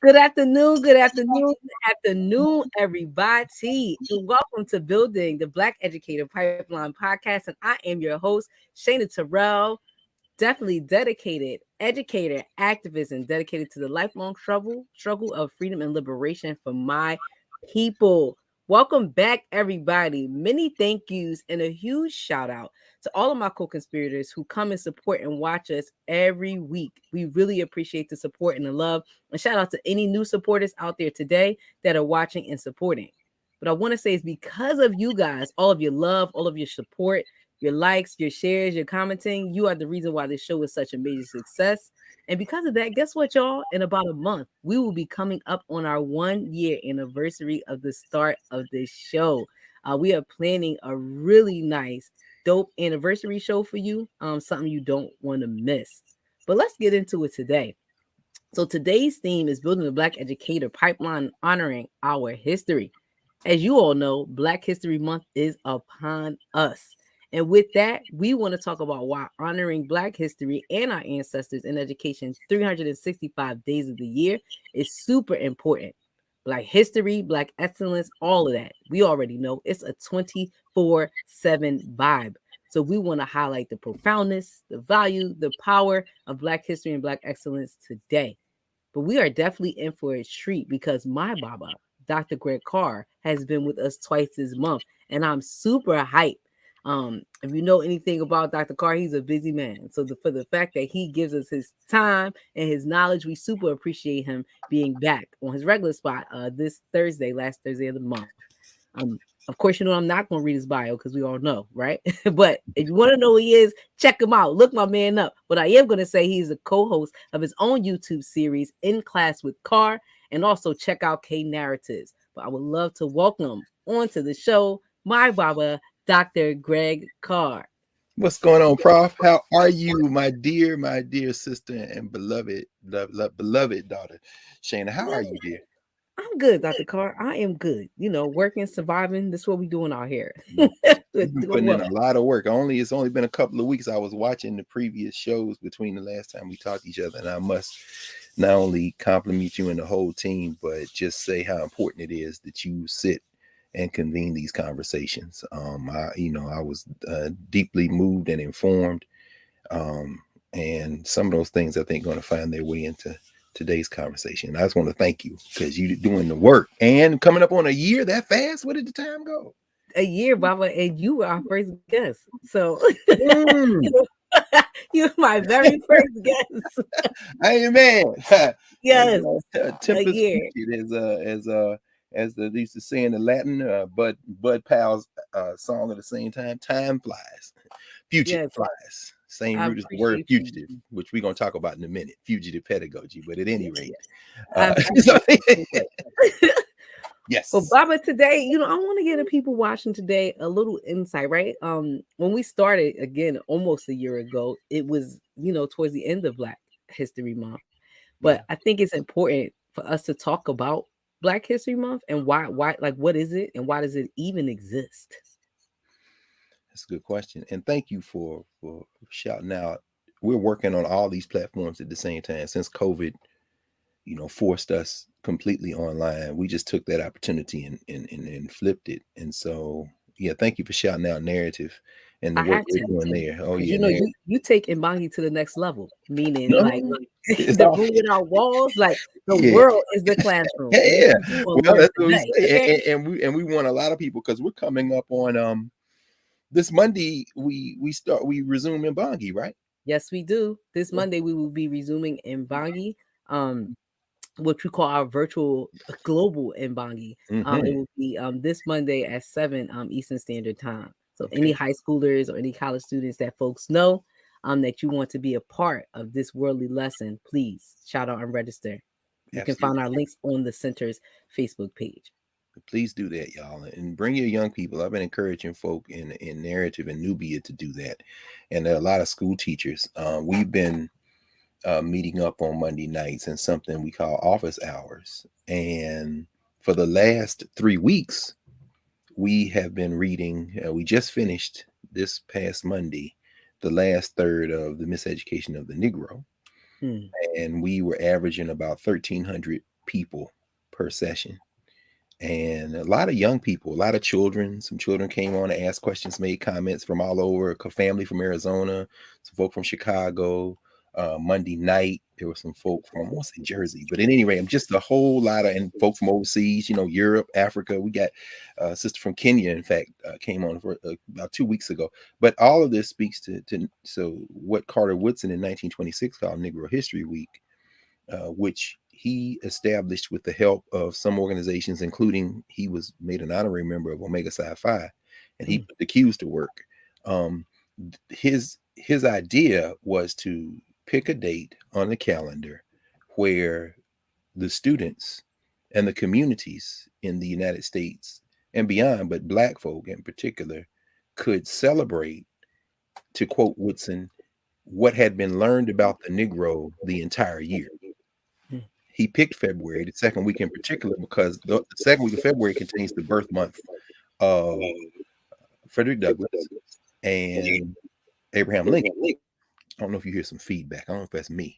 good afternoon, everybody. And welcome to Building the Black Educator Pipeline Podcast. And I am your host, Shayna Terrell, definitely dedicated educator, activist, and dedicated to the lifelong struggle of freedom and liberation for my people. Welcome back, everybody. Many thank yous and a huge shout out to all of my co-conspirators who come and support and watch us every week. We really appreciate the support and the love. And shout out to any new supporters out there today that are watching and supporting. But I want to say it's because of you guys, all of your love, all of your support, your likes, your shares, your commenting. You are the reason why this show is such a major success. And because of that, guess what, y'all? In about a month, we will be coming up on our 1 year anniversary of the start of this show. We are planning a really nice, dope anniversary show for you. Something you don't want to miss. But let's get into it today. So today's theme is building the Black educator pipeline, honoring our history. As you all know, Black History Month is upon us. And with that, we want to talk about why honoring Black history and our ancestors in education 365 days of the year is super important. Black history, Black excellence, all of that. We already know it's a 24/7 vibe. So we want to highlight the profoundness, the value, the power of Black history and Black excellence today. But we are definitely in for a treat because my Baba, Dr. Greg Carr, has been with us twice this month, and I'm super hyped. If you know anything about Dr. Carr, he's a busy man. So for the fact that he gives us his time and his knowledge, we super appreciate him being back on his regular spot this Thursday, last Thursday of the month. Of course, you know I'm not going to read his bio because we all know, right? But if you want to know who he is, check him out. Look my man up. But I am going to say he's a co-host of his own YouTube series, In Class with Carr, and also check out K Narratives. But I would love to welcome onto the show my Baba, Dr. Greg Carr. What's going on, Prof? How are you, my dear sister and beloved daughter, Shayna? How are you, dear? I'm good, Dr. Carr. I am good. You know, working, surviving. That's what we're doing out here. You've been putting in a lot of work. It's only been a couple of weeks. I was watching the previous shows between the last time we talked to each other, and I must not only compliment you and the whole team, but just say how important it is that you sit and convene these conversations. I was deeply moved and informed, and some of those things I think going to find their way into today's conversation. I just want to thank you because you're doing the work and coming up on a year that fast. Where did the time go? A year, Baba, and you were our first guest. So you're my very first guest. Amen. Yes, a Tempest year. as they used to say in the Latin, Bud Powell's song at the same time. Time flies, fugitive Yes, flies. Same I root as the word appreciate fugitive, you. which we're going to talk about in a minute. Fugitive pedagogy, but at any rate, I so- appreciate you so much. Well, yes. Baba, today, I want to give the people watching today a little insight, right? When we started again almost a year ago, it was, towards the end of Black History Month. But Yeah. I think it's important for us to talk about Black History Month and why, like, what is it and why does it even exist? That's a good question. And thank you for shouting out. We're working on all these platforms at the same time since COVID, forced us completely online. We just took that opportunity and flipped it. And so, yeah, thank you for shouting out narrative and the I work have we're to, doing there. Oh because yeah, you take Mbangi to the next level, meaning no, like it's the all room without walls, like the yeah, world is the classroom, and that's yeah. what you're gonna Well, learn that's what we today. say, Okay. and we want a lot of people because we're coming up on this Monday. We resume in Bongi, right? Yes, we do. This Monday we will be resuming Mbangi. Um, what we call our virtual global Mbangi. It Mm-hmm. will be this Monday at 7 Eastern Standard Time. So any Okay. high schoolers or any college students that folks know that you want to be a part of this worldly lesson, please shout out and register. You can find Absolutely. our links on the center's Facebook page. Please do that, y'all, and bring your young people. I've been encouraging folk in narrative and Nubia to do that, and there are a lot of school teachers. We've been meeting up on Monday nights in something we call office hours, and for the last 3 weeks, we have been reading. We just finished this past Monday the last third of the Miseducation of the Negro, Hmm. and we were averaging about 1,300 people per session. And a lot of young people, a lot of children. Some children came on to ask questions, made comments from all over. A family from Arizona, some folk from Chicago. Monday night, there were some folk from, I won't say Jersey, but at any rate, just a whole lot of, and folk from overseas, Europe, Africa. We got a sister from Kenya, in fact, came on for about 2 weeks ago. But all of this speaks to so what Carter Woodson in 1926 called Negro History Week, which he established with the help of some organizations, including he was made an honorary member of Omega Psi Phi, and he put the Qs to work. His idea was to pick a date on the calendar where the students and the communities in the United States and beyond, but Black folk in particular, could celebrate, to quote Woodson, what had been learned about the Negro the entire year. He picked February, the second week in particular, because the second week of February contains the birth month of Frederick Douglass and Abraham Lincoln. I don't know if you hear some feedback. I don't know if that's me.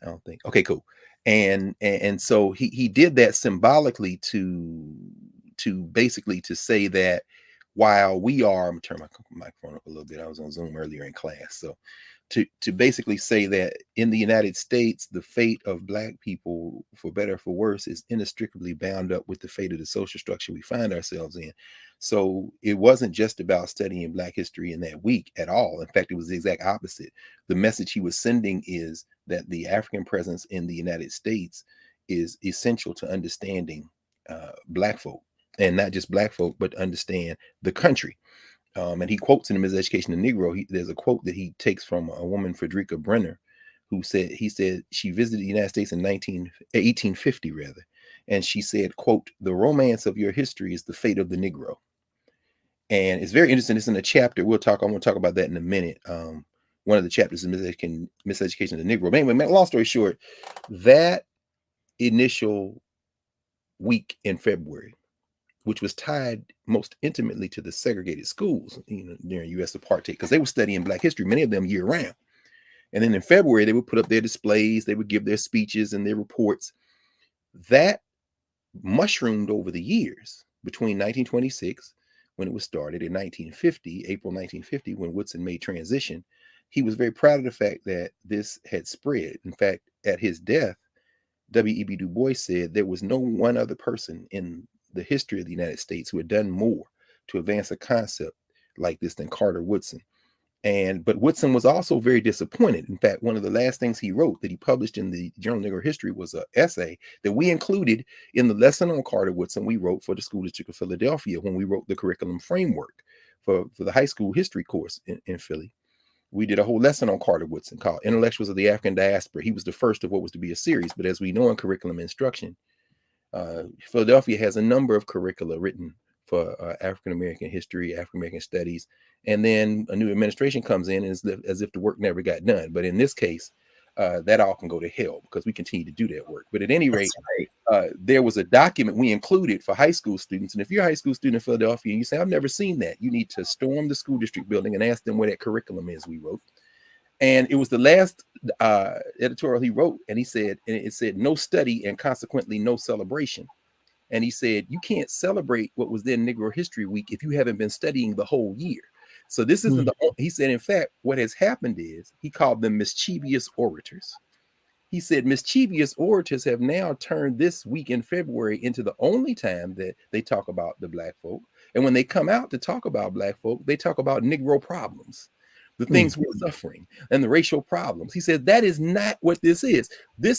I don't think. Okay, cool. And so he did that symbolically to basically to say that while we are, I'm gonna turn my microphone up a little bit. I was on Zoom earlier in class, so to basically say that in the United States, the fate of Black people, for better or for worse, is inextricably bound up with the fate of the social structure we find ourselves in. So it wasn't just about studying Black history in that week at all. In fact, it was the exact opposite. The message he was sending is that the African presence in the United States is essential to understanding Black folk, and not just Black folk, but to understand the country. And he quotes in his Education of the Negro, there's a quote that he takes from a woman, Frederica Brenner, who said she visited the United States in 1850 rather. And she said, quote, "The romance of your history is the fate of the Negro." And it's very interesting. It's in a chapter. I'm going to talk about that in a minute. One of the chapters is Miseducation of the Negro. But anyway, long story short, that initial week in February, which was tied most intimately to the segregated schools, during U.S. apartheid, because they were studying Black history, many of them year round. And then in February, they would put up their displays, they would give their speeches and their reports. That mushroomed over the years between 1926, when it was started, in 1950, April 1950, when Woodson made transition. He was very proud of the fact that this had spread. In fact, at his death, W.E.B. Du Bois said there was no one other person in the history of the United States who had done more to advance a concept like this than Carter Woodson. But Woodson was also very disappointed. In fact, one of the last things he wrote that he published in the Journal of Negro History was an essay that we included in the lesson on Carter Woodson we wrote for the School District of Philadelphia when we wrote the curriculum framework for the high school history course in Philly. We did a whole lesson on Carter Woodson called Intellectuals of the African Diaspora. He was the first of what was to be a series, but as we know in curriculum instruction, Philadelphia has a number of curricula written for African-American history, African-American studies, and then a new administration comes in as if the work never got done. But in this case, that all can go to hell because we continue to do that work. But at any rate, there was a document we included for high school students. And if you're a high school student in Philadelphia and you say, "I've never seen that," you need to storm the school district building and ask them where that curriculum is we wrote. And it was the last editorial he wrote. And he said, and it said, "No study and consequently no celebration." And he said, you can't celebrate what was then Negro History Week if you haven't been studying the whole year. So this isn't he said, in fact, what has happened is he called them mischievous orators. He said mischievous orators have now turned this week in February into the only time that they talk about the Black folk. And when they come out to talk about Black folk, they talk about Negro problems, the things we're suffering, and the racial problems. He said that is not what this is.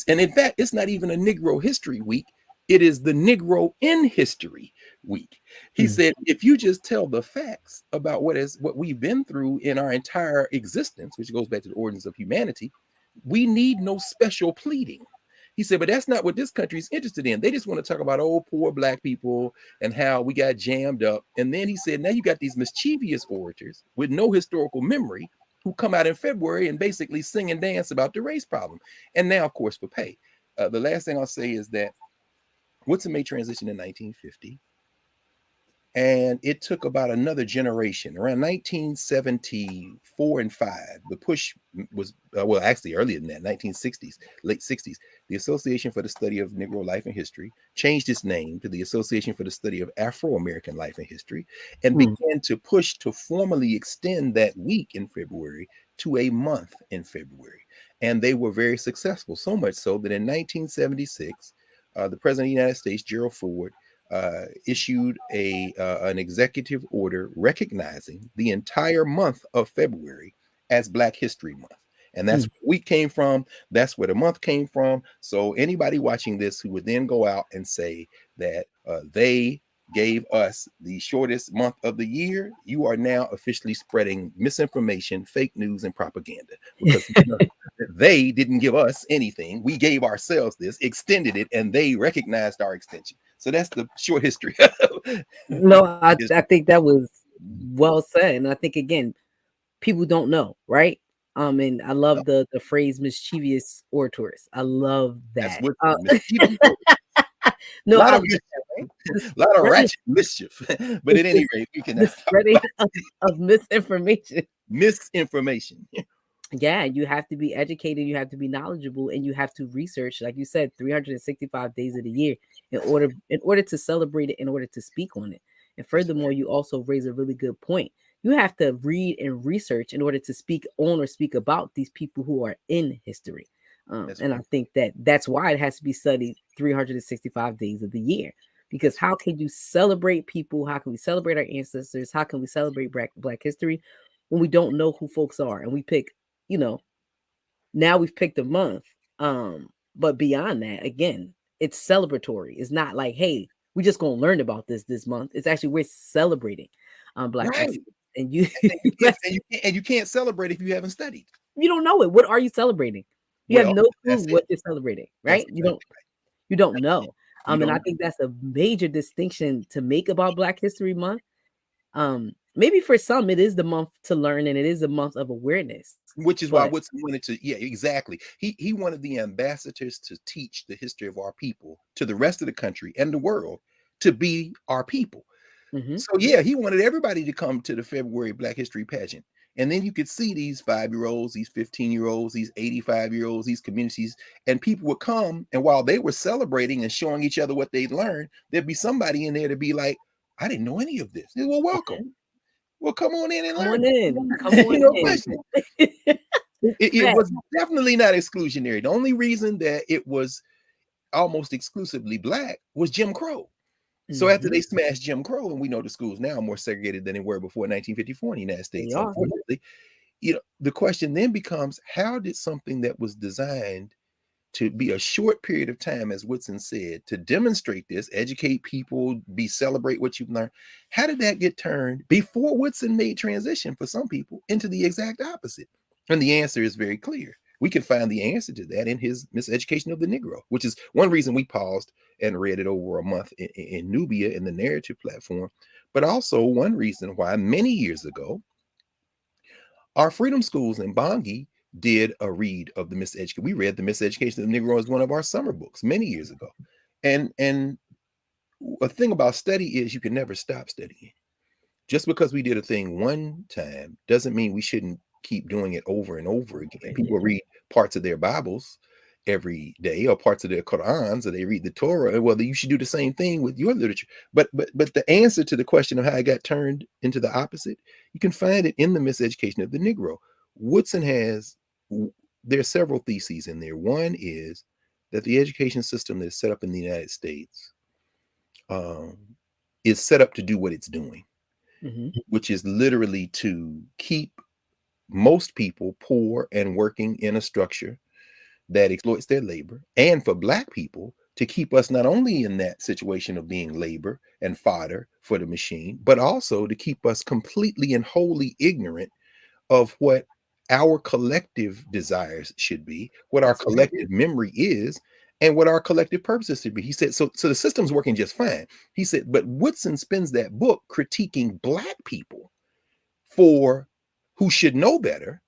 And in fact, it's not even a Negro History Week. It is the Negro in History Week. He said, if you just tell the facts about what we've been through in our entire existence, which goes back to the origins of humanity, we need no special pleading. He said, but that's not what this country is interested in. They just want to talk about old poor Black people and how we got jammed up. And then he said, now you got these mischievous orators with no historical memory who come out in February and basically sing and dance about the race problem. And now, of course, for pay. The last thing I'll say is that Woodson made transition in 1950. And it took about another generation, around 1974 and 5. The push was, well, actually earlier than that, 1960s, late 60s. The Association for the Study of Negro Life and History changed its name to the Association for the Study of Afro-American Life and History, and Mm, began to push to formally extend that week in February to a month in February. And they were very successful, so much so that in 1976, the President of the United States, Gerald Ford, issued an executive order recognizing the entire month of February as Black History Month. And that's mm. where the week came from. That's where the month came from. So anybody watching this who would then go out and say that they gave us the shortest month of the year, you are now officially spreading misinformation, fake news, and propaganda, because they didn't give us anything. We gave ourselves this, extended it, and they recognized our extension. So that's the short history. No, I think that was well said. And I think again, people don't know, right? And I love the phrase mischievous orators. I love That's that. what mischievous. A No, lot I of love that, right? The a lot of spreading, ratchet mischief. But at any rate, we can the talk spreading about of misinformation. misinformation. Yeah, you have to be educated, you have to be knowledgeable, and you have to research, like you said, 365 days of the year in order to celebrate it, in order to speak on it. And That's furthermore, you also raise a really good point. You have to read and research in order to speak on or speak about these people who are in history. that's And I think that that's why it has to be studied 365 days of the year. Because that's how can you celebrate people? How can we celebrate our ancestors? How can we celebrate Black history when we don't know who folks are and we pick, you know, now we've picked a month. But beyond that, again, it's celebratory. It's not like, hey, we're just gonna learn about this month. It's actually we're celebrating Black right. excellence. And you And you can't celebrate if you haven't studied. you don't know it. What are you celebrating? You have Well, no clue that's it. what you're celebrating, That's right? You exactly don't right. you don't know. You And I don't. think that's a major distinction to make about Black History Month. Maybe for some it is the month to learn and it is a month of awareness. Which is why But Woodson wanted to, yeah, exactly. He wanted the ambassadors to teach the history of our people to the rest of the country and the world, to be our people. mhm, So yeah, he wanted everybody to come to the February Black History pageant. And then you could see these 5-year-olds, these 15-year-olds, these 85-year-olds, these communities, and people would come. And while they were celebrating and showing each other what they'd learned, there'd be somebody in there to be like, I didn't know any of this. Well, welcome. mhm. Well, come on in and Come on learn. in. Come on No in. question. It Fact. was definitely not exclusionary. The only reason that it was almost exclusively Black was Jim Crow. So after Mhm. they smashed Jim Crow, and we know the schools now are more segregated than they were before 1954 in the United They States, are. unfortunately, the question then becomes, how did something that was designed to be a short period of time, as Whitson said, to demonstrate this, educate people, celebrate what you've learned, how did that get turned before Whitson made transition for some people into the exact opposite? And the answer is very clear. We can find the answer to that in his Miseducation of the Negro, which is one reason we paused and read it over a month in Nubia in the narrative platform, but also one reason why many years ago our freedom schools in Bongi did a read of the Miseducation. We read the Miseducation of the Negro as one of our summer books many years ago. And a thing about study is you can never stop studying. Just because we did a thing one time doesn't mean we shouldn't keep doing it over and over again. People read parts of their Bibles every day, or parts of their Qurans, or they read the Torah. Well, you should do the same thing with your literature. But the answer to the question of how it got turned into the opposite, you can find it in the Miseducation of the Negro. Woodson has, there are several theses in there. One is that the education system that's set up in the United States um, is set up to do what it's doing, Mhm. which is literally to keep most people poor and working in a structure that exploits their labor, and for Black people to keep us not only in that situation of being labor and fodder for the machine, but also to keep us completely and wholly ignorant of what our collective desires should be, what our That's right. collective memory is, and what our collective purposes should be. He said, so the system's working just fine. He said, but Woodson spends that book critiquing Black people for who should know better,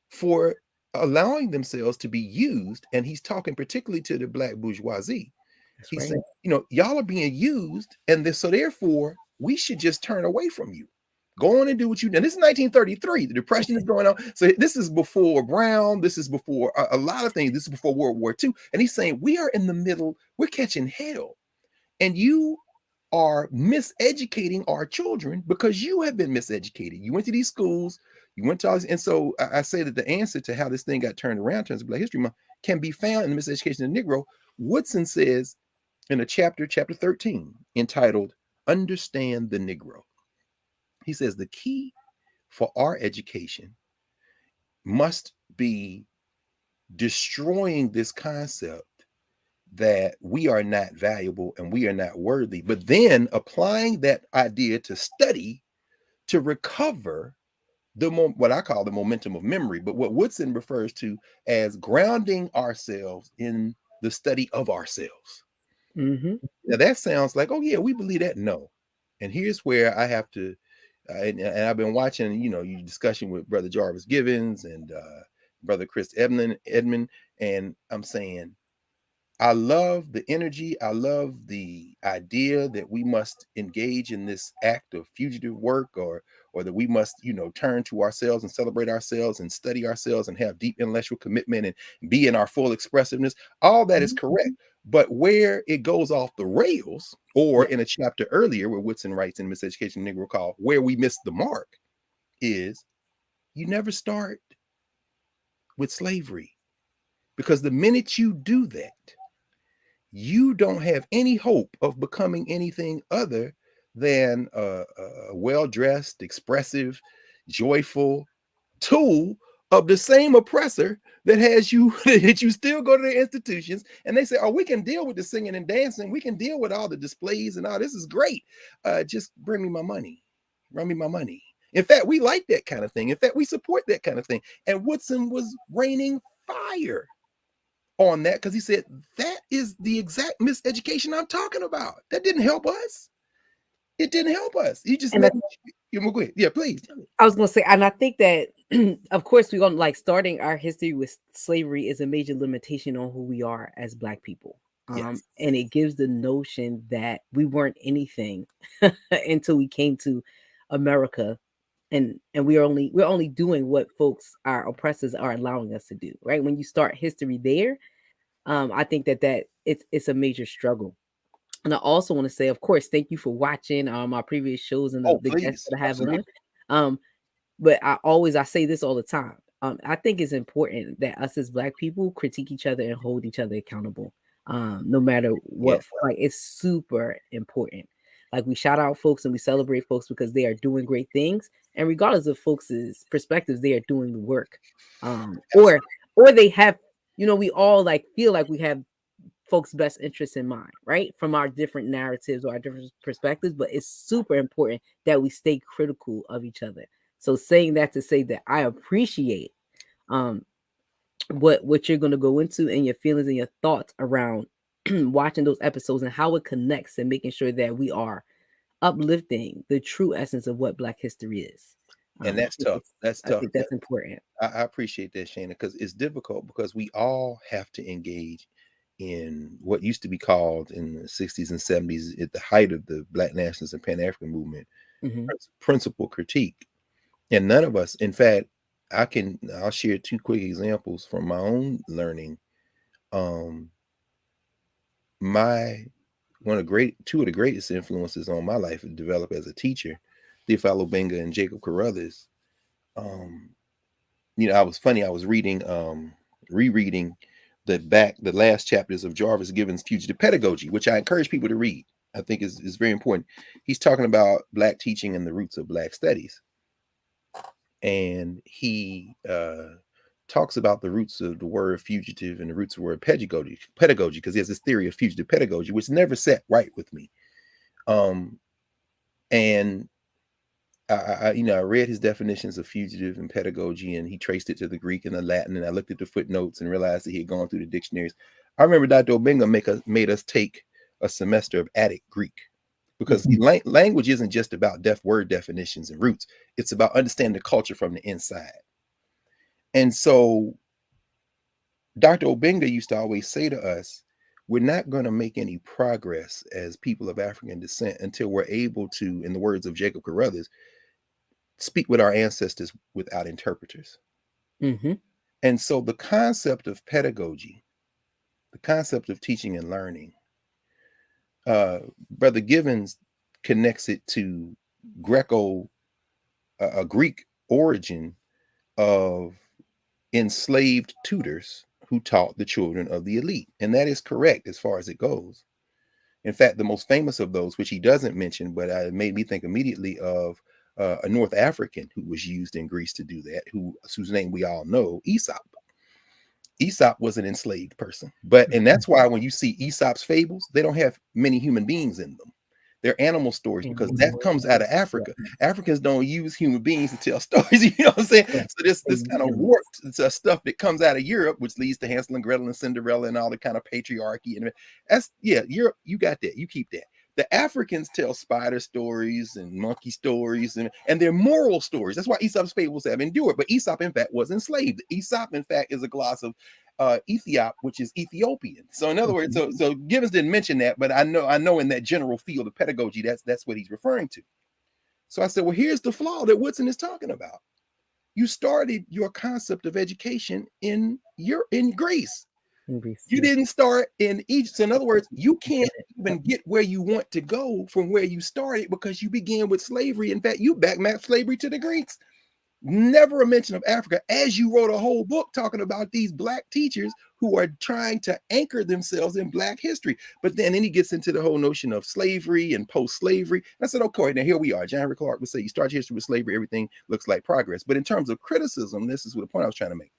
for allowing themselves to be used. And he's talking particularly to the Black bourgeoisie. That's He right. said, y'all are being used, and so therefore we should just turn away from you. Go on and do what you do. And this is 1933. The Depression is going on. So this is before Brown. This is before a lot of things. This is before World War II. And he's saying we are in the middle. We're catching hell. And you are miseducating our children because you have been miseducated. You went to these schools. You went to all this. And so I say that the answer to how this thing got turned around in terms of Black History Month can be found in the miseducation of the Negro. Woodson says in a chapter 13, entitled Understand the Negro. He says the key for our education must be destroying this concept that we are not valuable and we are not worthy, but then applying that idea to study to recover what I call the momentum of memory, but what Woodson refers to as grounding ourselves in the study of ourselves. Mm-hmm. Now that sounds like, oh yeah, we believe that. No. And here's where I have to, and I've been watching, your discussion with Brother Jarvis Givens and Brother Chris Edmond, and I'm saying, I love the energy. I love the idea that we must engage in this act of fugitive work, or that we must, turn to ourselves and celebrate ourselves and study ourselves and have deep intellectual commitment and be in our full expressiveness. All that is correct. But where it goes off the rails, or in a chapter earlier where Woodson writes in Miseducation Negro called Where We Missed the Mark, is you never start with slavery. Because the minute you do that, you don't have any hope of becoming anything other than a well-dressed, expressive, joyful tool of the same oppressor that has you, that you still go to the institutions and they say, oh, we can deal with the singing and dancing. We can deal with all the displays and all this is great. Just bring me my money. Run me my money. In fact, we like that kind of thing. In fact, we support that kind of thing. And Woodson was raining fire on that because he said that is the exact miseducation I'm talking about. That didn't help us. It didn't help us. You just let you go ahead. Yeah, please. I was gonna say, and I think that of course we're gonna like starting our history with slavery is a major limitation on who we are as Black people. Yes. And it gives the notion that we weren't anything until we came to America, and we're only doing what folks, our oppressors, are allowing us to do. Right? When you start history there, I think that it's a major struggle. And I also want to say, of course, thank you for watching my previous shows and the guests Please. that I have Absolutely. on. But I say this all the time. I think it's important that us as Black people critique each other and hold each other accountable. No matter what, Yes. like it's super important. Like we shout out folks and we celebrate folks because they are doing great things, and regardless of folks' perspectives, they are doing the work. Or they have, we all like feel like we have folks' best interests in mind, right? From our different narratives or our different perspectives, but it's super important that we stay critical of each other. So saying that to say that I appreciate um what you're going to go into and your feelings and your thoughts around watching those episodes and how it connects and making sure that we are uplifting the true essence of what Black history is. And that's tough. That's I tough. think that's important. I appreciate that, Shana, because it's difficult because we all have to engage in what used to be called in the 60s and 70s at the height of the Black nationalist and Pan-African movement, principle critique. And none of us, in fact, I'll share two quick examples from my own learning. Two of the greatest influences on my life have developed as a teacher, Theophilo Benga and Jacob Carruthers. I was rereading the last chapters of Jarvis Given's Fugitive Pedagogy, which I encourage people to read. I think is very important. He's talking about Black teaching and the roots of Black studies. And he talks about the roots of the word fugitive and the roots of the word pedagogy, because he has this theory of fugitive pedagogy, which never sat right with me. And I read his definitions of fugitive and pedagogy, and he traced it to the Greek and the Latin, and I looked at the footnotes and realized that he had gone through the dictionaries. I remember Dr. Obenga made us take a semester of Attic Greek, because language isn't just about word definitions and roots. It's about understanding the culture from the inside. And so Dr. Obenga used to always say to us, we're not going to make any progress as people of African descent until we're able to, in the words of Jacob Carruthers, speak with our ancestors without interpreters. Mm-hmm. And so the concept of pedagogy, the concept of teaching and learning, Brother Givens connects it to a Greek origin of enslaved tutors who taught the children of the elite. And that is correct as far as it goes. In fact, the most famous of those, which he doesn't mention, but it made me think immediately of a North African who was used in Greece to do that, whose name we all know, Aesop. Aesop was an enslaved person, and that's why when you see Aesop's fables, they don't have many human beings in them. They're animal stories because that comes out of Africa. Africans don't use human beings to tell stories. You know what I'm saying? So this kind of warped stuff that comes out of Europe, which leads to Hansel and Gretel and Cinderella and all the kind of patriarchy. And that's Europe. You got that. You keep that. The Africans tell spider stories and monkey stories, and they're moral stories. That's why Aesop's fables have endured. But Aesop, in fact, was enslaved. Aesop, in fact, is a gloss of Ethiop, which is Ethiopian. So in other words, so Gibbons didn't mention that, but I know in that general field of pedagogy, that's what he's referring to. So I said, well, here's the flaw that Woodson is talking about. You started your concept of education in Greece. You didn't start in Egypt. So in other words, you can't even get where you want to go from where you started because you began with slavery. In fact, you backmapped slavery to the Greeks. Never a mention of Africa, as you wrote a whole book talking about these Black teachers who are trying to anchor themselves in Black history. But then he gets into the whole notion of slavery and post-slavery. I said, okay, now here we are. John Henrik Clarke would say, you start your history with slavery, everything looks like progress. But in terms of criticism, this is what the point I was trying to make.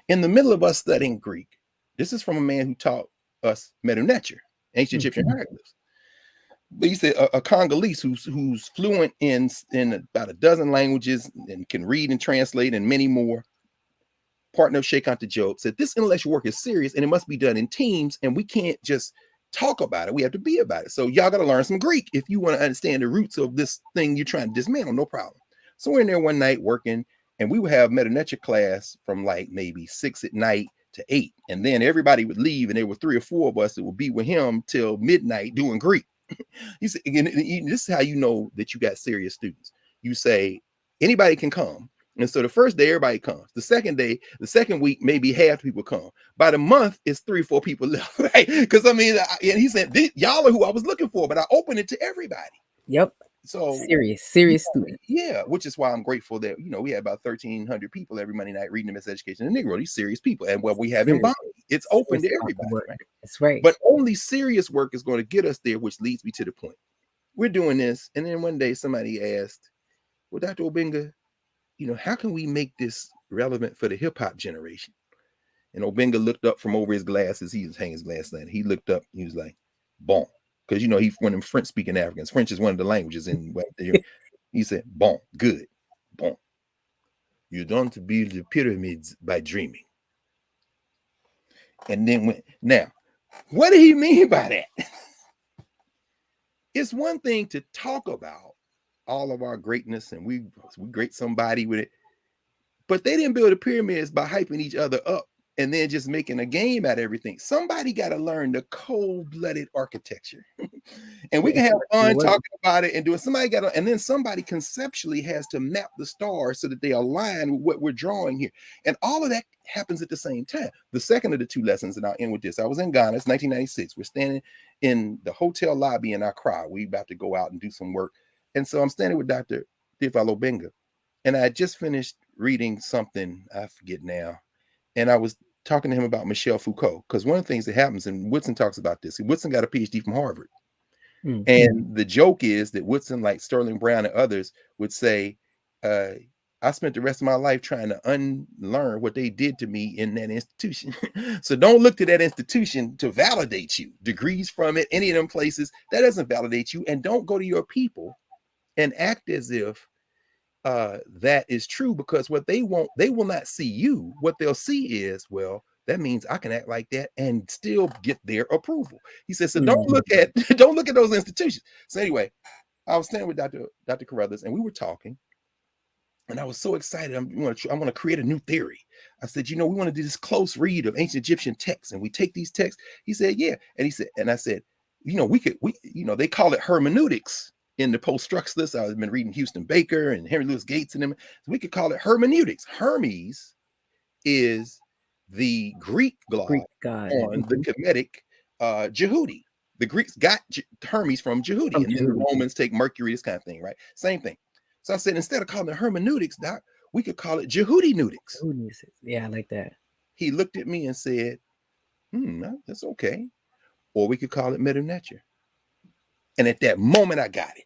In the middle of us studying Greek, this is from a man who taught us Medu Neter, ancient Egyptian hieroglyphs. But he said a Congolese who's fluent in about a dozen languages and can read and translate and many more. Partner of Sheikh Anta Job said this intellectual work is serious and it must be done in teams, and we can't just talk about it. We have to be about it. So y'all got to learn some Greek if you want to understand the roots of this thing you're trying to dismantle. No problem. So we're in there one night working, and we would have Medu Neter class from like maybe 6 at night to 8, and then everybody would leave, and there were 3 or 4 of us that would be with him till midnight doing Greek. He said, again, this is how you know that you got serious students. You say anybody can come. And so the first day, everybody comes. The second day, the second week, maybe half the people come. By the month, it's 3 or 4 people left, right? Because I mean, and he said, y'all are who I was looking for, but I opened it to everybody. Yep. So serious student. Yeah, which is why I'm grateful that, we had about 1,300 people every Monday night reading the Miss Education in Negro. These serious people. And what we have in Bonnie, it's open to everybody, right? That's right. But only serious work is going to get us there, which leads me to the point. We're doing this, and then one day somebody asked, well, Dr. Obenga, how can we make this relevant for the hip-hop generation? And Obenga looked up from over his glasses. He was hanging his glasses down. He looked up, he was like, bon. Because, he's one of them French-speaking Africans. French is one of the languages in what he said, bon, good, bon. You don't build the pyramids by dreaming. And then now, what did he mean by that? It's one thing to talk about all of our greatness and we great somebody with it, but they didn't build the pyramids by hyping each other up and then just making a game out of everything. Somebody got to learn the cold-blooded architecture. And we can have fun talking about it and doing. Somebody got to, and then somebody conceptually has to map the stars so that they align with what we're drawing here. And all of that happens at the same time. The second of the 2 lessons, and I'll end with this. I was in Ghana. It's 1996. We're standing in the hotel lobby in Accra. We about to go out and do some work. And so I'm standing with Dr. Theophile Obenga. And I had just finished reading something, I forget now. And I was talking to him about Michel Foucault, because one of the things that happens, and Woodson talks about this, Woodson got a PhD from Harvard. Mm-hmm. And the joke is that Woodson, like Sterling Brown and others, would say, I spent the rest of my life trying to unlearn what they did to me in that institution. So don't look to that institution to validate you. Degrees from it, any of them places, that doesn't validate you. And don't go to your people and act as if that is true, because what they will not see you. What they'll see is, well, that means I can act like that and still get their approval. He says, so don't look at those institutions. So anyway, I was standing with Dr. Carruthers, and we were talking, And I was so excited. I want to create a new theory. I said, we want to do this close read of ancient Egyptian texts, and we take these texts. He said, yeah. And I said, they call it hermeneutics in the post-structuralists. I've been reading Houston Baker and Henry Louis Gates and them. So we could call it hermeneutics. Hermes is the Greek Greek god god. on the Kemetic Jehudi. The Greeks got Hermes from Jehudi, and then the Romans take Mercury, this kind of thing, right? Same thing. So I said, instead of calling it hermeneutics, Doc, we could call it Jehudi-neutics. Yeah, I like that. He looked at me and said, that's okay. Or we could call it meta nature. And at that moment, I got it.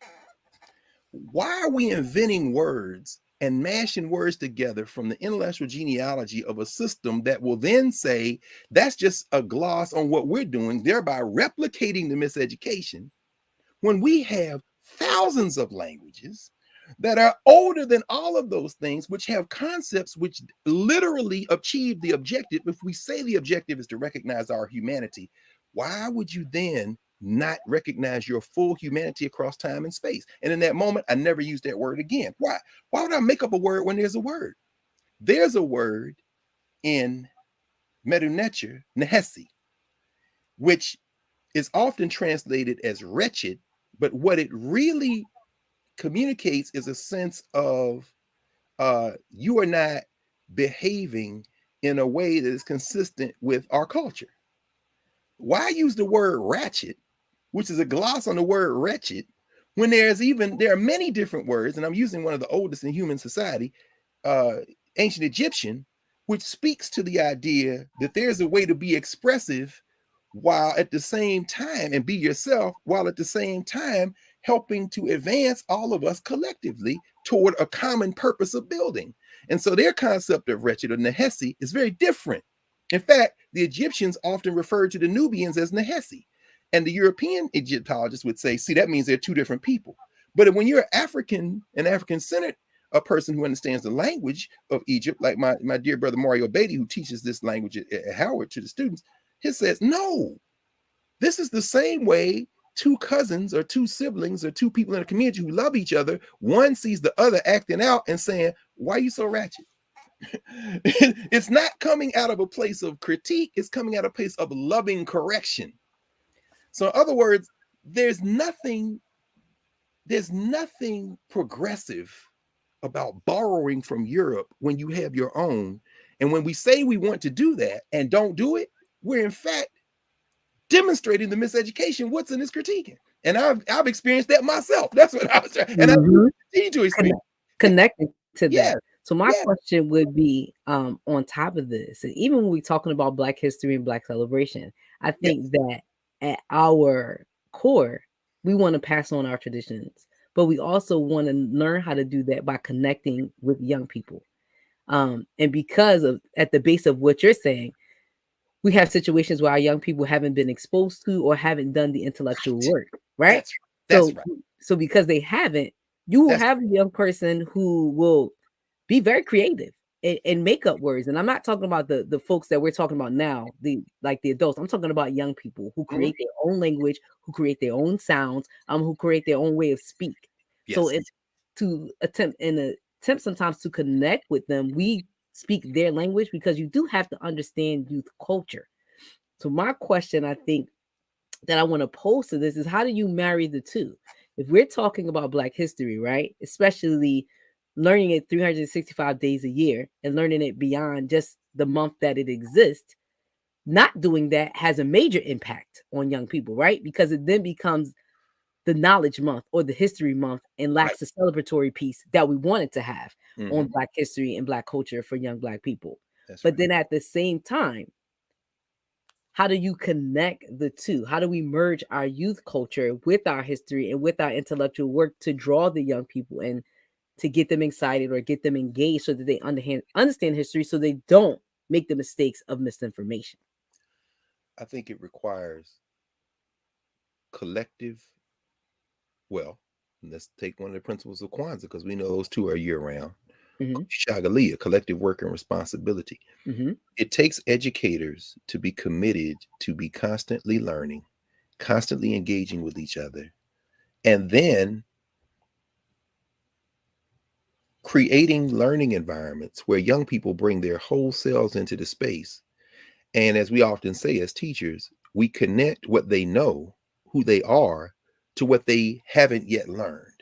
Why are we inventing words and mashing words together from the intellectual genealogy of a system that will then say that's just a gloss on what we're doing, thereby replicating the miseducation, when we have thousands of languages that are older than all of those things, which have concepts which literally achieve the objective? If we say the objective is to recognize our humanity, why would you then not recognize your full humanity across time and space? And in that moment, I never used that word again. Why? Why would I make up a word when there's a word? There's a word in Medu Neter, Nehesi, which is often translated as wretched, but what it really communicates is a sense of you are not behaving in a way that is consistent with our culture. Why use the word ratchet, which is a gloss on the word wretched, when there are many different words, and I'm using one of the oldest in human society, ancient Egyptian, which speaks to the idea that there's a way to be expressive while at the same time, and be yourself, while at the same time helping to advance all of us collectively toward a common purpose of building. And so their concept of wretched or Nehesi is very different. In fact, the Egyptians often referred to the Nubians as Nehesi. And the European Egyptologists would say, see, that means they're two different people. But when you're an African-centered, a person who understands the language of Egypt, like my dear brother Mario Beatty, who teaches this language at Howard to the students, he says, no, this is the same way two cousins or two siblings or two people in a community who love each other, one sees the other acting out and saying, why are you so ratchet? It's not coming out of a place of critique. It's coming out of a place of loving correction. So in other words, there's nothing progressive about borrowing from Europe when you have your own. And when we say we want to do that and don't do it, we're in fact demonstrating the miseducation. What's in this critiquing? And I've experienced that myself. That's what I was trying, and I continue to experience. Connected to Yeah, that. So my question would be, on top of this, and even when we're talking about Black history and Black celebration, I think that at our core, we want to pass on our traditions, but we also want to learn how to do that by connecting with young people. And because of at the base of what you're saying, we have situations where our young people haven't been exposed to or haven't done the intellectual work, right? That's right. So because they haven't, you will have a young person who will be very creative and make up words. And I'm not talking about the folks that we're talking about now, the adults. I'm talking about young people who create their own language, who create their own sounds, who create their own way of speak. So to attempt sometimes to connect with them, we speak their language, because you do have to understand youth culture. So my question, I think, that I want to pose to this is, how do you marry the two? If we're talking about Black history, right, especially learning it 365 days a year and learning it beyond just the month that it exists, not doing that has a major impact on young people, right? Because it then becomes the knowledge month or the history month and lacks the celebratory piece that we wanted to have on Black history and Black culture for young Black people. Then at the same time, how do you connect the two? How do we merge our youth culture with our history and with our intellectual work to draw the young people and to get them excited or get them engaged so that they understand history, so they don't make the mistakes of misinformation? I think it requires collective, let's take one of the principles of Kwanzaa, because we know those two are year-round. Shagalia, collective work and responsibility. It takes educators to be committed to be constantly learning, constantly engaging with each other, and then creating learning environments where young people bring their whole selves into the space. And as we often say as teachers, we connect what they know, who they are, to what they haven't yet learned.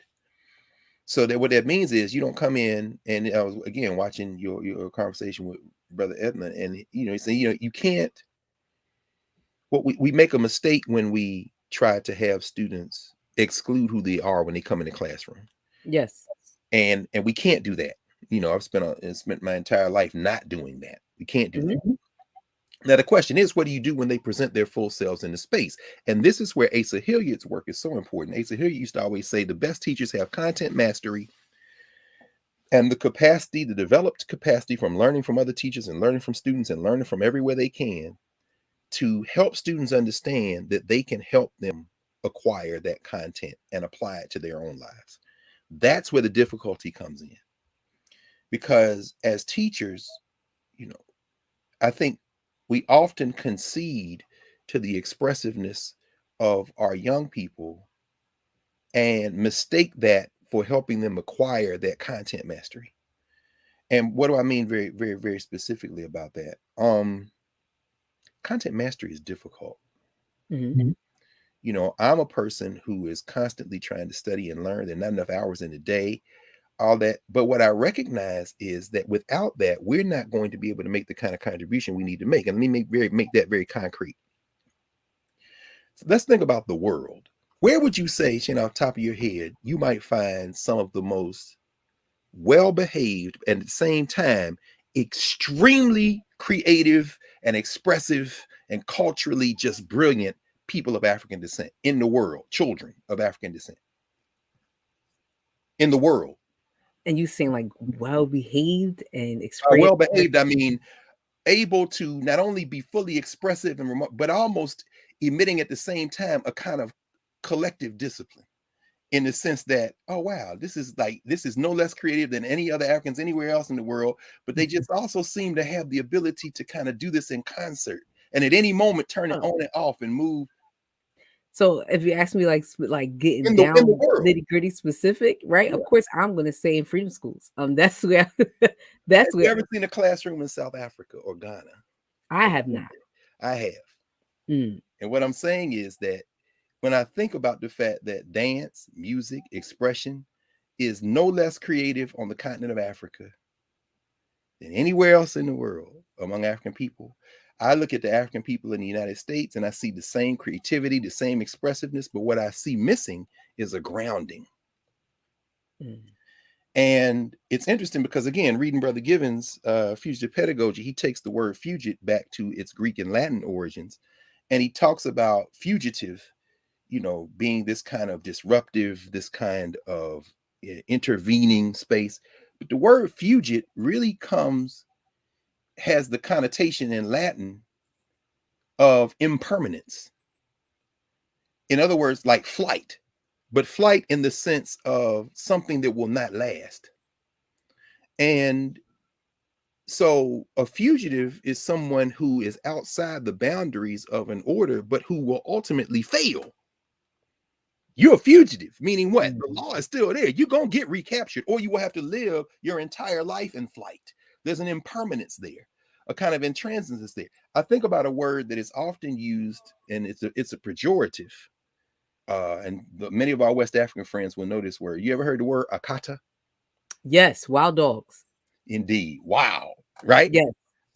So that what that means is you don't come in, and I was again watching your conversation with Brother Edmund, and he said, you can't. What we make a mistake when we try to have students exclude who they are when they come in the classroom. Yes. And we can't do that. I've spent my entire life not doing that. We can't do that. Now the question is, what do you do when they present their full selves in the space? And this is where Asa Hilliard's work is so important. Asa Hilliard used to always say the best teachers have content mastery and the developed capacity from learning from other teachers and learning from students and learning from everywhere they can to help students understand that they can help them acquire that content and apply it to their own lives. That's where the difficulty comes in. Because as teachers, I think we often concede to the expressiveness of our young people and mistake that for helping them acquire that content mastery. And what do I mean very, very, very specifically about that? Content mastery is difficult. I'm a person who is constantly trying to study and learn. There are not enough hours in the day, all that. But what I recognize is that without that, we're not going to be able to make the kind of contribution we need to make. And let me make that very concrete. So let's think about the world. Where would you say, Shane, off the top of your head, you might find some of the most well-behaved and at the same time extremely creative and expressive and culturally just brilliant people of African descent in the world, children of African descent in the world? And you seem like well-behaved and expressive. Well-behaved, I mean, able to not only be fully expressive and remote, but almost emitting at the same time a kind of collective discipline, in the sense that, oh wow, this is no less creative than any other Africans anywhere else in the world, but they just also seem to have the ability to kind of do this in concert and at any moment turn it on and off and move. So if you ask me like getting in down the world. nitty-gritty specific, right? Yeah. Of course, I'm gonna say in freedom schools. That's where Have you ever seen a classroom in South Africa or Ghana? I have not. I have. And what I'm saying is that when I think about the fact that dance, music, expression is no less creative on the continent of Africa than anywhere else in the world among African people, I look at the African people in the United States and I see the same creativity, the same expressiveness, but what I see missing is a grounding. And it's interesting because, again, reading Brother Given's Fugitive Pedagogy, he takes the word fugit back to its Greek and Latin origins, and he talks about fugitive, being this kind of disruptive, this kind of intervening space. But the word fugit really has the connotation in Latin of impermanence. In other words, like flight, but flight in the sense of something that will not last. And so a fugitive is someone who is outside the boundaries of an order, but who will ultimately fail. You're a fugitive, meaning what? The law is still there. You're going to get recaptured, or you will have to live your entire life in flight. There's an impermanence there, a kind of intransigence there. I think about a word that is often used, and it's a pejorative. And many of our West African friends will know this word. You ever heard the word akata? Yes, wild dogs. Indeed. Wow. Right? Yes.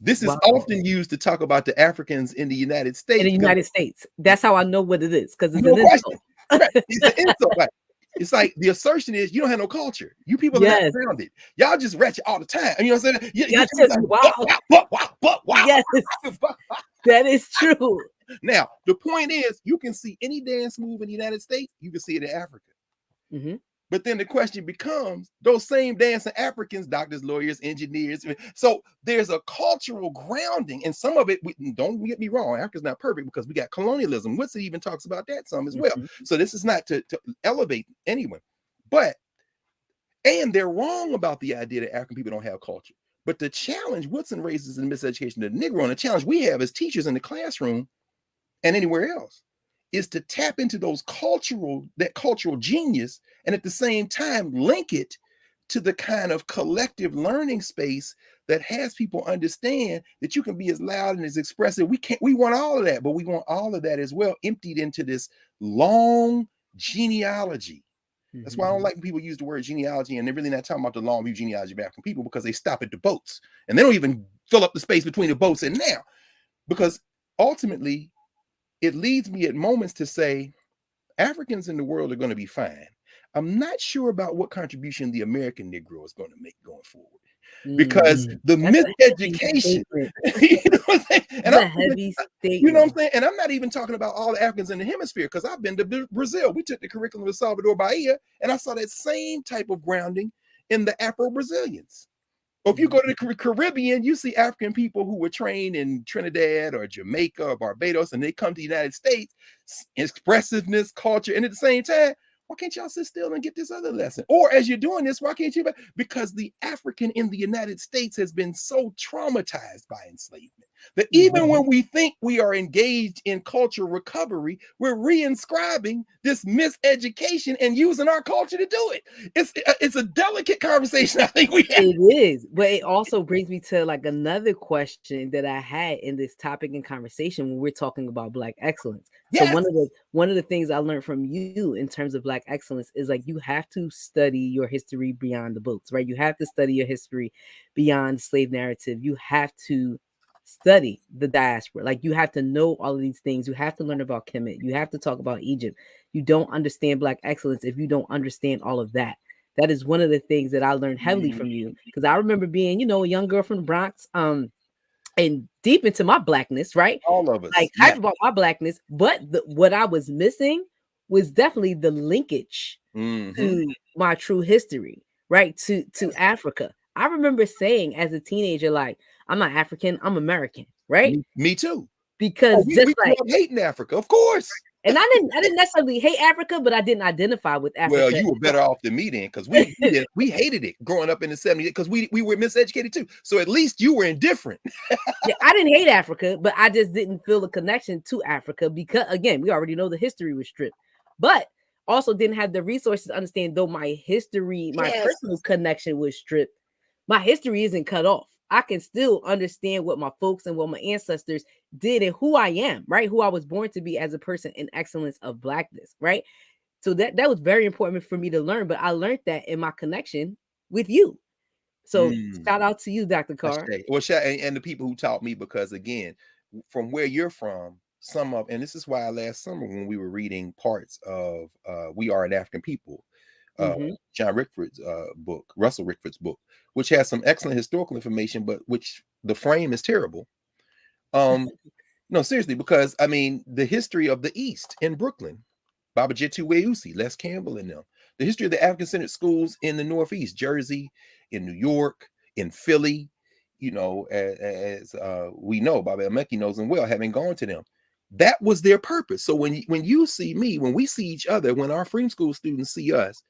This is often used to talk about the Africans in the United States. In the United States. That's how I know what it is, because it's no an insult. Right. It's an insult. Right. It's like the assertion is you don't have no culture. You people are not grounded. Y'all just ratchet all the time. You know what I'm saying? Y'all just wow. Yes, that is true. Now, the point is, you can see any dance move in the United States, you can see it in Africa. But then the question becomes, those same dancing Africans, doctors, lawyers, engineers. So there's a cultural grounding, and some of it, don't get me wrong, Africa's not perfect because we got colonialism. Woodson even talks about that some as well. So this is not to elevate anyone. And they're wrong about the idea that African people don't have culture. But the challenge Woodson raises in miseducation of the Negro, and the challenge we have as teachers in the classroom and anywhere else, is to tap into that cultural genius, and at the same time link it to the kind of collective learning space that has people understand that you can be as loud and as expressive. We want all of that, but we want all of that as well emptied into this long genealogy. That's why I don't like when people use the word genealogy, and they're really not talking about the long view genealogy of African people, because they stop at the boats and they don't even fill up the space between the boats and now. Because ultimately, it leads me at moments to say Africans in the world are going to be fine. I'm not sure about what contribution the American Negro is going to make going forward, because the That's a heavy miseducation, statement. you know what I'm saying? That's And a heavy you know what I'm statement. saying? And I'm not even talking about all the Africans in the hemisphere, because I've been to Brazil. We took the curriculum of Salvador Bahia, and I saw that same type of grounding in the Afro-Brazilians. Or if you go to the Caribbean, you see African people who were trained in Trinidad or Jamaica or Barbados, and they come to the United States, expressiveness, culture, and at the same time, why can't y'all sit still and get this other lesson? Or as you're doing this, why can't you? Because the African in the United States has been so traumatized by enslavement that even when we think we are engaged in cultural recovery, we're reinscribing this miseducation and using our culture to do it. It's a delicate conversation I think we have. It is, but it also brings me to like another question that I had in this topic and conversation when we're talking about Black excellence. So Yes. one of the things I learned from you in terms of Black excellence is like you have to study your history beyond the books, right? You have to study your history beyond the slave narrative. You have to study the diaspora. Like you have to know all of these things. You have to learn about Kemet. You have to talk about Egypt. You don't understand Black excellence if you don't understand all of that. That is one of the things that I learned heavily from you, because I remember being, you know, a young girl from the Bronx, and deep into my Blackness, right? All of us. Like hype about my Blackness, but what I was missing was definitely the linkage to my true history, right? To Africa. I remember saying as a teenager, like, I'm not African, I'm American, right? Me too. Because We grew up hating Africa, of course. and I didn't necessarily hate Africa, but I didn't identify with Africa. Well, you were better off than me then, because we hated it growing up in the 70s, because we were miseducated too. So at least you were indifferent. Yeah, I didn't hate Africa, but I just didn't feel a connection to Africa because, again, we already know the history was stripped, but also didn't have the resources to understand. Though my history, my personal connection was stripped, my history isn't cut off. I can still understand what my folks and what my ancestors did and who I am, right? Who I was born to be as a person in excellence of Blackness, right? So that was very important for me to learn, but I learned that in my connection with you. So shout out to you, Dr. Carr. Well, and the people who taught me, because again, from where you're from, and this is why last summer when we were reading parts of We Are an African People, John Rickford's book, Russell Rickford's book, which has some excellent historical information, but which the frame is terrible. No, seriously, because I mean, the history of the East in Brooklyn, Baba Jitu Weusi, Les Campbell and them, the history of the African-centered schools in the Northeast, Jersey, in New York, in Philly, you know, as we know, Baba Emeki knows them well, having gone to them. That was their purpose. So when you see me, when we see each other, when our Freedom School students see us,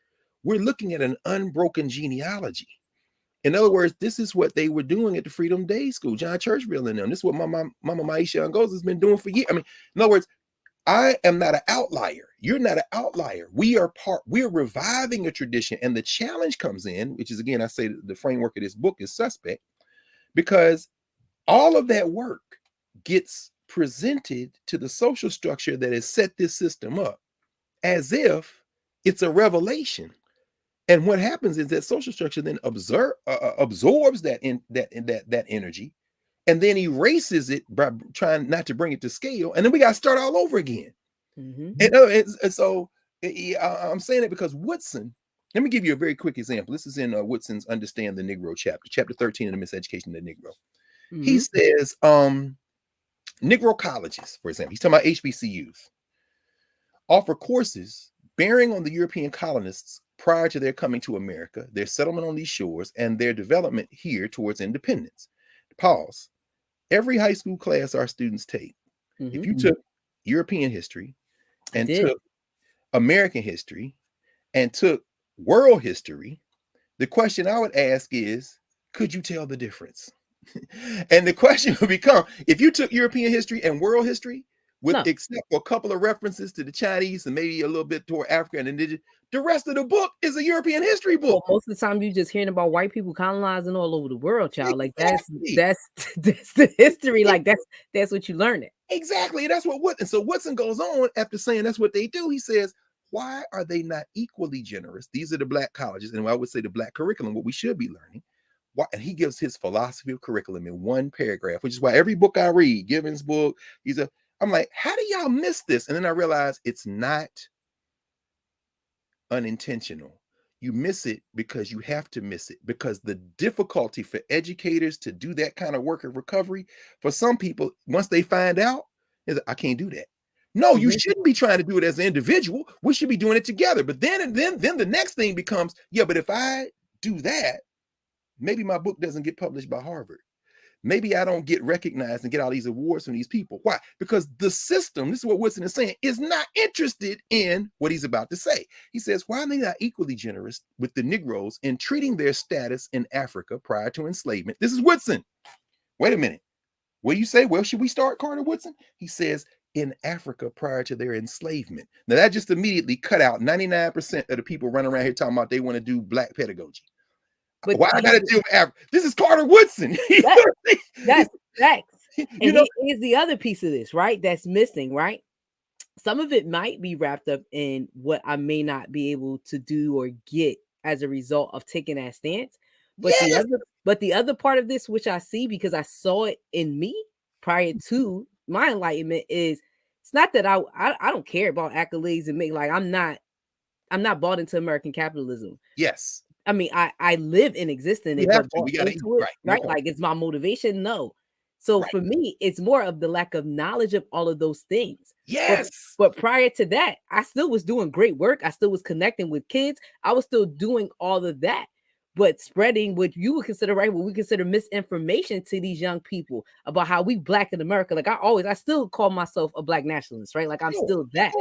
we're looking at an unbroken genealogy. In other words, this is what they were doing at the Freedom Day School, John Churchville and them. This is what Mama Maisha Ngozi has been doing for years. I mean, in other words, I am not an outlier. You're not an outlier. We're reviving a tradition. And the challenge comes in, which is, again, I say the framework of this book is suspect, because all of that work gets presented to the social structure that has set this system up as if it's a revelation. And what happens is that social structure then absorbs that energy, and then erases it by trying not to bring it to scale. And then we got to start all over again. And so I'm saying it because Woodson, let me give you a very quick example. This is in Woodson's Understand the Negro chapter 13 of the Miseducation of the Negro. He says, Negro colleges, for example, he's talking about HBCUs, offer courses bearing on the European colonists prior to their coming to America, their settlement on these shores, and their development here towards independence. Pause. Every high school class our students take, if you took European history and took American history and took world history, the question I would ask is, could you tell the difference? And the question would become, if you took European history and world history, with No. except for a couple of references to the Chinese and maybe a little bit toward Africa and indigenous. The rest of the book is a European history Well, book. most of the time you just hearing about white people colonizing all over the world, child. Like Exactly. that's that's the history. Like that's what you learn it. Exactly. That's what Woodson. So Woodson goes on after saying that's what they do. He says, why are they not equally generous? These are the black colleges, and I would say the black curriculum, what we should be learning. Why? And he gives his philosophy of curriculum in one paragraph, which is why every book I read, Gibbon's book, I'm like, how do y'all miss this? And then I realize it's not unintentional. You miss it because you have to miss it, because the difficulty for educators to do that kind of work of recovery, for some people, once they find out, is I can't do that. No, you shouldn't be trying to do it as an individual. We should be doing it together. But then the next thing becomes, yeah, but if I do that, maybe my book doesn't get published by Harvard. Maybe I don't get recognized and get all these awards from these people. Why? Because the system, this is what Woodson is saying, is not interested in what he's about to say. He says, why are they not equally generous with the Negroes in treating their status in Africa prior to enslavement? This is Woodson. Wait a minute. What do you say? Where should we start, Carter Woodson? He says, in Africa prior to their enslavement. Now, that just immediately cut out 99% of the people running around here talking about they want to do black pedagogy. But why I got to deal with Africa? This is Carter Woodson. That's facts. And here's the other piece of this, right? That's missing, right? Some of it might be wrapped up in what I may not be able to do or get as a result of taking that stance. But the other part of this, which I see because I saw it in me prior to my enlightenment, is it's not that I don't care about accolades and make like I'm not bought into American capitalism. Yes. I mean, I live in existence, but bought into it, right? Like it's my motivation. No. So for me, it's more of the lack of knowledge of all of those things. Yes. But prior to that, I still was doing great work. I still was connecting with kids. I was still doing all of that. But spreading what you would consider right, what we consider misinformation to these young people about how we black in America. Like I still call myself a black nationalist, right? Like I'm still that.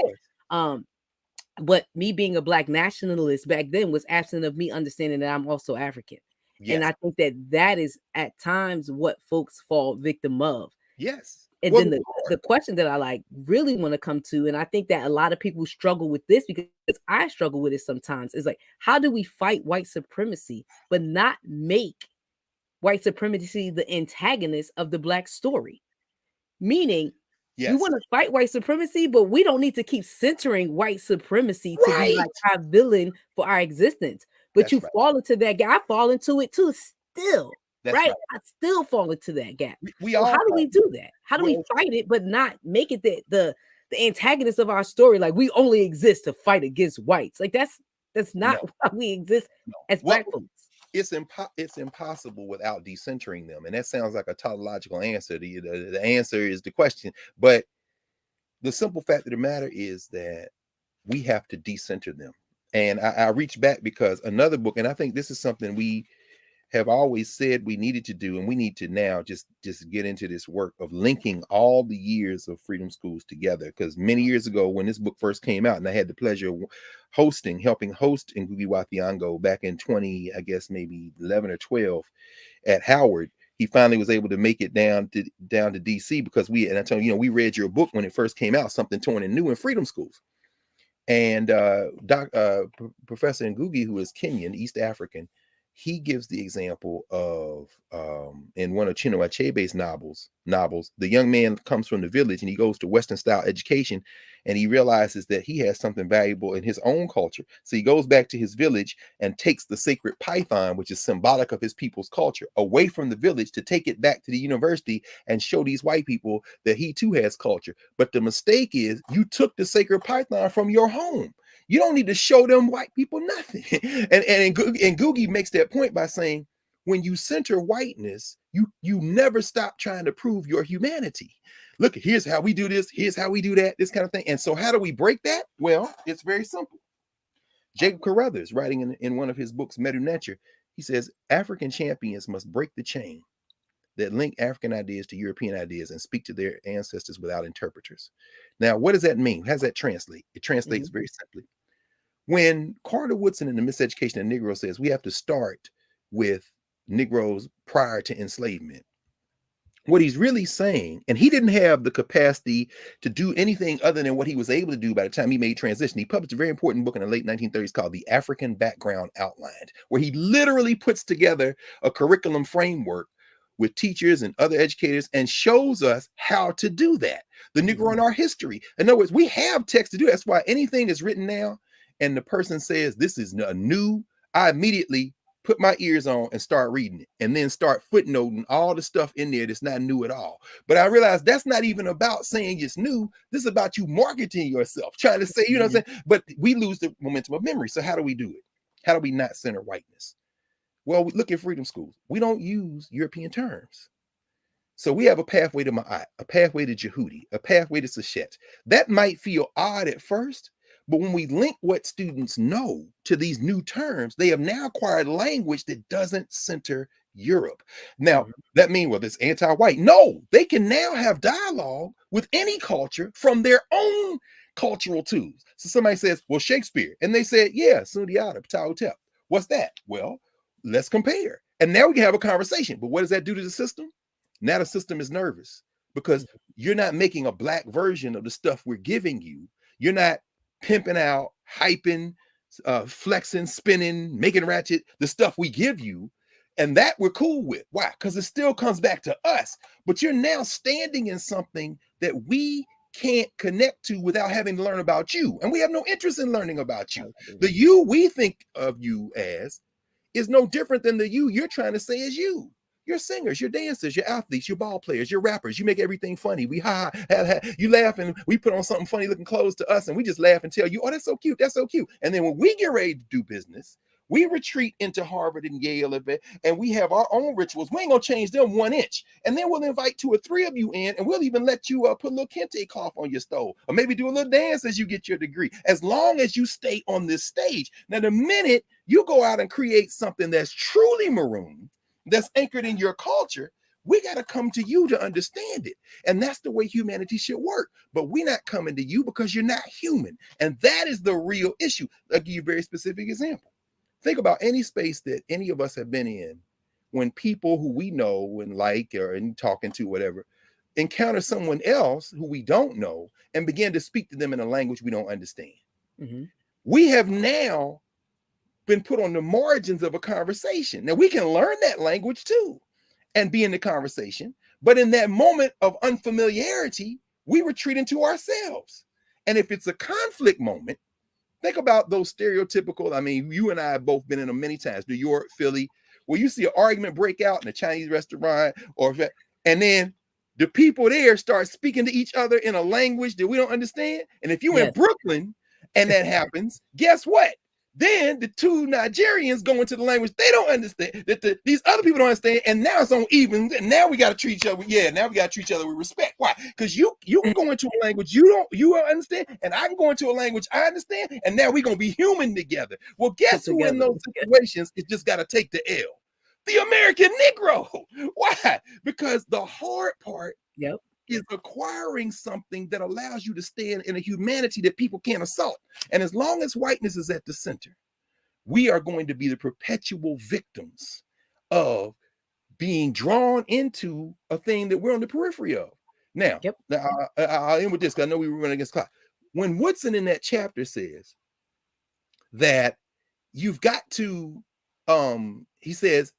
But me being a black nationalist back then was absent of me understanding that I'm also African. Yes. And I think that is at times what folks fall victim of. Yes. And then the question that I like really want to come to, and I think that a lot of people struggle with this because I struggle with it sometimes, is like, how do we fight white supremacy, but not make white supremacy the antagonist of the black story? Meaning, we want to fight white supremacy, but we don't need to keep centering white supremacy to be like our villain for our existence. But you fall into that gap. I fall into it too still. Right? I still fall into that gap. So how do we do that? How do we fight it, but not make it the antagonist of our story? Like we only exist to fight against whites. Like that's not why we exist as black folks. It's impossible without decentering them. And that sounds like a tautological answer. The answer is the question. But the simple fact of the matter is that we have to decenter them. And I reach back because another book, and I think this is something we have always said we needed to do, and we need to now just get into this work of linking all the years of Freedom Schools together. Because many years ago, when this book first came out, and I had the pleasure of helping host Ngugi wa Thiong'o back in 20, I guess maybe 11 or 12 at Howard, he finally was able to make it down to DC because I told you, we read your book when it first came out, Something Torn and New in Freedom Schools. And Professor Ngugi, who is Kenyan, East African, he gives the example of in one of Chinua Achebe's novels, the young man comes from the village and he goes to Western style education and he realizes that he has something valuable in his own culture. So he goes back to his village and takes the sacred python, which is symbolic of his people's culture, away from the village to take it back to the university and show these white people that he too has culture. But the mistake is you took the sacred python from your home. You don't need to show them white people nothing. and Ngugi makes that point by saying, when you center whiteness, you never stop trying to prove your humanity. Look, here's how we do this. Here's how we do that, this kind of thing. And so how do we break that? Well, it's very simple. Jacob Carruthers, writing in one of his books, Medu Nature, he says, African champions must break the chain that link African ideas to European ideas and speak to their ancestors without interpreters. Now, what does that mean? How does that translate? It translates very simply. When Carter Woodson in The Miseducation of Negroes says we have to start with Negroes prior to enslavement, what he's really saying, and he didn't have the capacity to do anything other than what he was able to do by the time he made transition. He published a very important book in the late 1930s called The African Background Outlined, where he literally puts together a curriculum framework with teachers and other educators and shows us how to do that. The Negro in our history. In other words, we have text to do. That's why anything that's written now and the person says this is a new, I immediately put my ears on and start reading it, and then start footnoting all the stuff in there that's not new at all. But I realized that's not even about saying it's new. This is about you marketing yourself, trying to say, you know what I'm saying? But we lose the momentum of memory. So how do we do it? How do we not center whiteness? Well, we look at freedom schools. We don't use European terms. So we have a pathway to Ma'at, a pathway to Jehudi, a pathway to Sachet. That might feel odd at first, but when we link what students know to these new terms, they have now acquired language that doesn't center Europe. Now, that means, well, it's anti-white. No, they can now have dialogue with any culture from their own cultural tools. So somebody says, well, Shakespeare. And they said, yeah, Sundiata, Ptahhotep. What's that? Well, let's compare. And now we can have a conversation. But what does that do to the system? Now the system is nervous because you're not making a black version of the stuff we're giving you. You're not pimping out, hyping, flexing, spinning, making ratchet, the stuff we give you. And that we're cool with. Why? Because it still comes back to us. But you're now standing in something that we can't connect to without having to learn about you. And we have no interest in learning about you. The you we think of you as is no different than the you you're trying to say is you. You're singers, you're dancers, you're athletes, you're ball players, you're rappers. You make everything funny. We you laugh and we put on something funny looking clothes to us and we just laugh and tell you, oh, that's so cute, that's so cute. And then when we get ready to do business, we retreat into Harvard and Yale and we have our own rituals. We ain't gonna change them 1 inch. And then we'll invite 2 or 3 of you in and we'll even let you put a little kente cloth on your stove or maybe do a little dance as you get your degree, as long as you stay on this stage. Now, the minute you go out and create something that's truly maroon, that's anchored in your culture, we got to come to you to understand it. And that's the way humanity should work. But we're not coming to you because you're not human. And that is the real issue. I'll give you a very specific example. Think about any space that any of us have been in when people who we know and like or in talking to, whatever, encounter someone else who we don't know and begin to speak to them in a language we don't understand. We have now been put on the margins of a conversation. Now we can learn that language too and be in the conversation, but in that moment of unfamiliarity, we retreat into ourselves. And if it's a conflict moment, think about those stereotypical, I mean, you and I have both been in them many times, New York, Philly, where you see an argument break out in a Chinese restaurant and then the people there start speaking to each other in a language that we don't understand. And if you're in Brooklyn and that happens, guess what? Then the 2 Nigerians go into the language they don't understand, that these other people don't understand, and now it's on even. And now we got to treat each other. Now we got to treat each other with respect. Why? Because you can go into a language you don't understand, and I can go into a language I understand, and now we're gonna be human together. Well, guess who in those situations is just got to take the L? The American Negro. Why? Because the hard part is acquiring something that allows you to stand in a humanity that people can't assault. And as long as whiteness is at the center, we are going to be the perpetual victims of being drawn into a thing that we're on the periphery of. Now, I'll end with this because I know we were running against clock. When Woodson in that chapter says that you've got to, he says,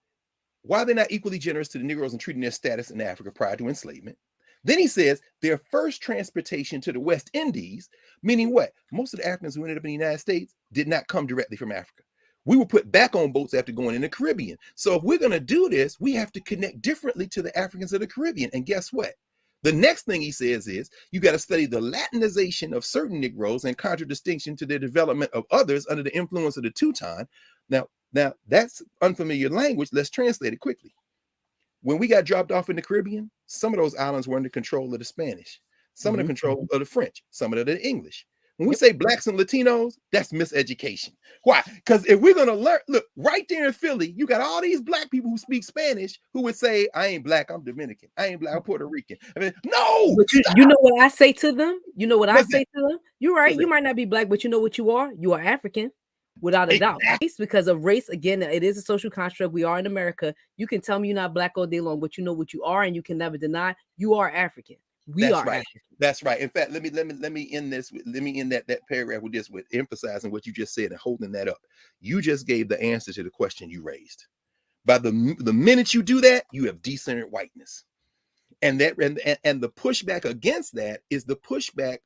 why they're not equally generous to the Negroes and treating their status in Africa prior to enslavement. Then he says their first transportation to the West Indies, meaning what? Most of the Africans who ended up in the United States did not come directly from Africa. We were put back on boats after going in the Caribbean. So if we're going to do this, we have to connect differently to the Africans of the Caribbean. And guess what? The next thing he says is you got to study the Latinization of certain Negroes and contradistinction to their development of others under the influence of the Teuton. Now that's unfamiliar language. Let's translate it quickly. When we got dropped off in the Caribbean, some of those islands were under control of the Spanish, some of the control of the French, some of the English. When we say blacks and Latinos, that's miseducation. Why? Because if we're going to learn, look, right there in Philly, you got all these black people who speak Spanish who would say, I ain't black, I'm Dominican. I ain't black, I'm Puerto Rican. I mean, no. But you know what I say to them? You know what I say to them? You're right. You might not be black, but you know what you are? You are African. without a doubt. Exactly. Because of race, again, it is a social construct. We are in America. You can tell me you're not black all day long, but you know what you are, and you can never deny you are African. We That's are right. African. That's right. In fact, let me end this. Let me end that paragraph with this, with emphasizing what you just said and holding that up. You just gave the answer to the question you raised. By the minute you do that, you have decentered whiteness, and and the pushback against that is the pushback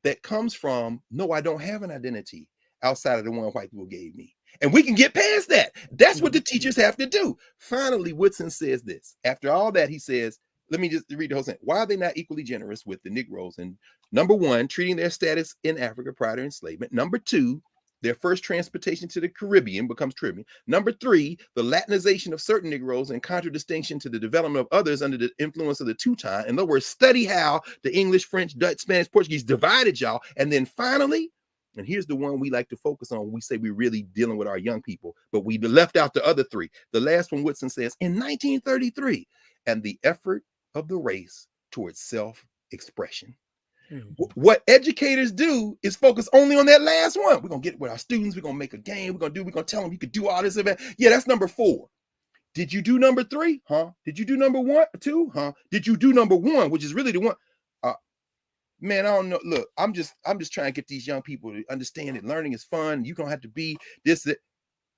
that comes from, no, I don't have an identity outside of the one white people gave me. And we can get past that. That's what the teachers have to do. Finally, Woodson says this. After all that, he says, let me just read the whole thing. Why are they not equally generous with the Negroes? And number one, treating their status in Africa prior to enslavement. Number two, their first transportation to the Caribbean becomes Caribbean. Number three, the Latinization of certain Negroes in contradistinction to the development of others under the influence of the Teuton. In other words, study how the English, French, Dutch, Spanish, Portuguese divided y'all. And then finally, and here's the one we like to focus on when we say we're really dealing with our young people, but we left out the other three. The last one, Woodson says, in 1933, and the effort of the race towards self-expression. What educators do is focus only on that last one. We're gonna get with our students, we're gonna make a game, we're gonna tell them you could do all this event. Yeah, that's number 4. Did you do number 3? Huh? Did you do number 1, 2? Huh? Did you do number 1, which is really the one? Man, I don't know. Look, I'm just trying to get these young people to understand that learning is fun. You don't have to be this, that.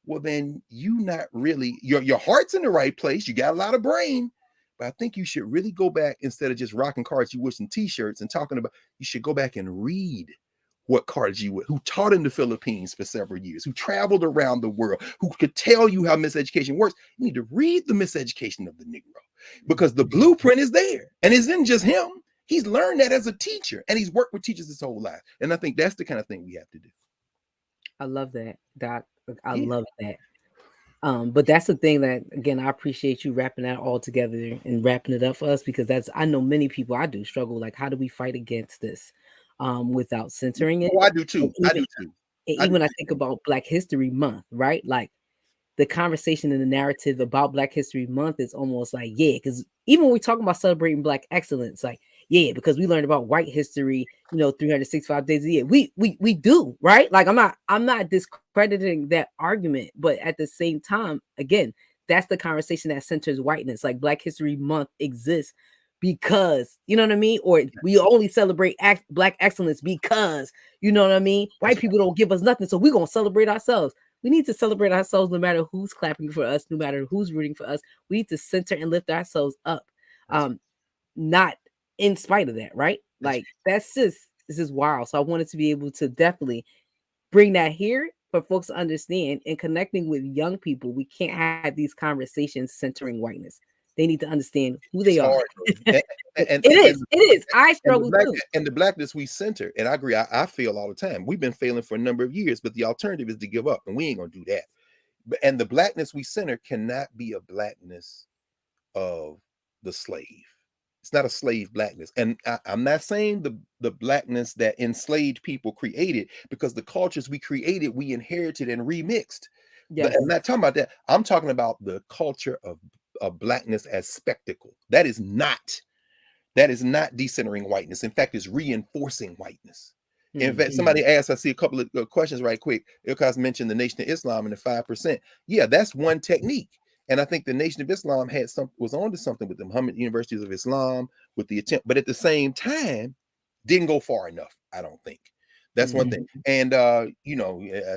Well, then you not really, your heart's in the right place. You got a lot of brain. But I think you should really go back, instead of just rocking cards you wish in t-shirts and talking about, you should go back and read what Carter would, who taught in the Philippines for several years, who traveled around the world, who could tell you how miseducation works. You need to read the miseducation of the Negro, because the blueprint is there. And it isn't just him. He's learned that as a teacher, and he's worked with teachers his whole life. And I think that's the kind of thing we have to do. I love that, Doc. I Yeah. love that. But that's the thing that, again, I appreciate you wrapping that all together and wrapping it up for us, because that's, I know many people, I do struggle, like, how do we fight against this without censoring it? Oh, I do too. Even, I do too. even I think about Black History Month, right? Like, the conversation and the narrative about Black History Month is almost like, yeah, because even when we talk about celebrating Black excellence, like, yeah, because we learned about white history, 365 days a year. We do, right? Like, I'm not discrediting that argument, but at the same time, again, that's the conversation that centers whiteness. Like, Black History Month exists because, you know what I mean? Or we only celebrate Black excellence because, you know what I mean? White people don't give us nothing, so we're gonna celebrate ourselves. We need to celebrate ourselves no matter who's clapping for us, no matter who's rooting for us. We need to center and lift ourselves up. Not in spite of that, right? Like, this is wild. So I wanted to be able to definitely bring that here for folks to understand, and connecting with young people. We can't have these conversations centering whiteness. They need to understand who they It's are. hard. And It is. I struggle too. And the blackness we center, and I agree, I feel all the time. We've been failing for a number of years, but the alternative is to give up, and we ain't gonna do that. And the blackness we center cannot be a blackness of the slave. It's not a slave blackness. And I'm not saying the blackness that enslaved people created, because the cultures we created, we inherited and remixed. Yes. I'm not talking about that. I'm talking about the culture of blackness as spectacle. That is not decentering whiteness. In fact, it's reinforcing whiteness. In fact, somebody asked, I see a couple of questions right quick. Ilkaz mentioned the Nation of Islam and the 5%. Yeah, that's one technique. And I think the Nation of Islam was onto something with the Muhammad Universities of Islam, with the attempt, but at the same time, didn't go far enough, I don't think. That's one thing. And I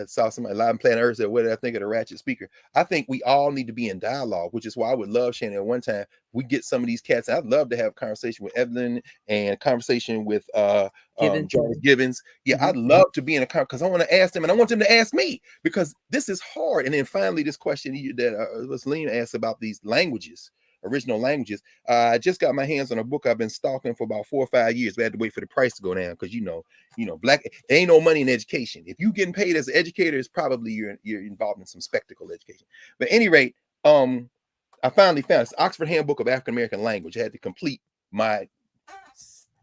saw somebody live on Planet Earth said, what did I think of the ratchet speaker? I think we all need to be in dialogue, which is why I would love, Shannon, at one time we get some of these cats. I'd love to have a conversation with Evelyn and conversation with Jarvis Givens. Yeah, I'd love to be in a conversation, because I want to ask them, and I want them to ask me, because this is hard. And then finally, this question that Lena asked about these languages, original languages. I just got my hands on a book I've been stalking for about 4 or 5 years. We had to wait for the price to go down, because black, there ain't no money in education. If you getting paid as an educator, it's probably you're involved in some spectacle education. But at any rate, I finally found this Oxford Handbook of African American Language. I had to complete my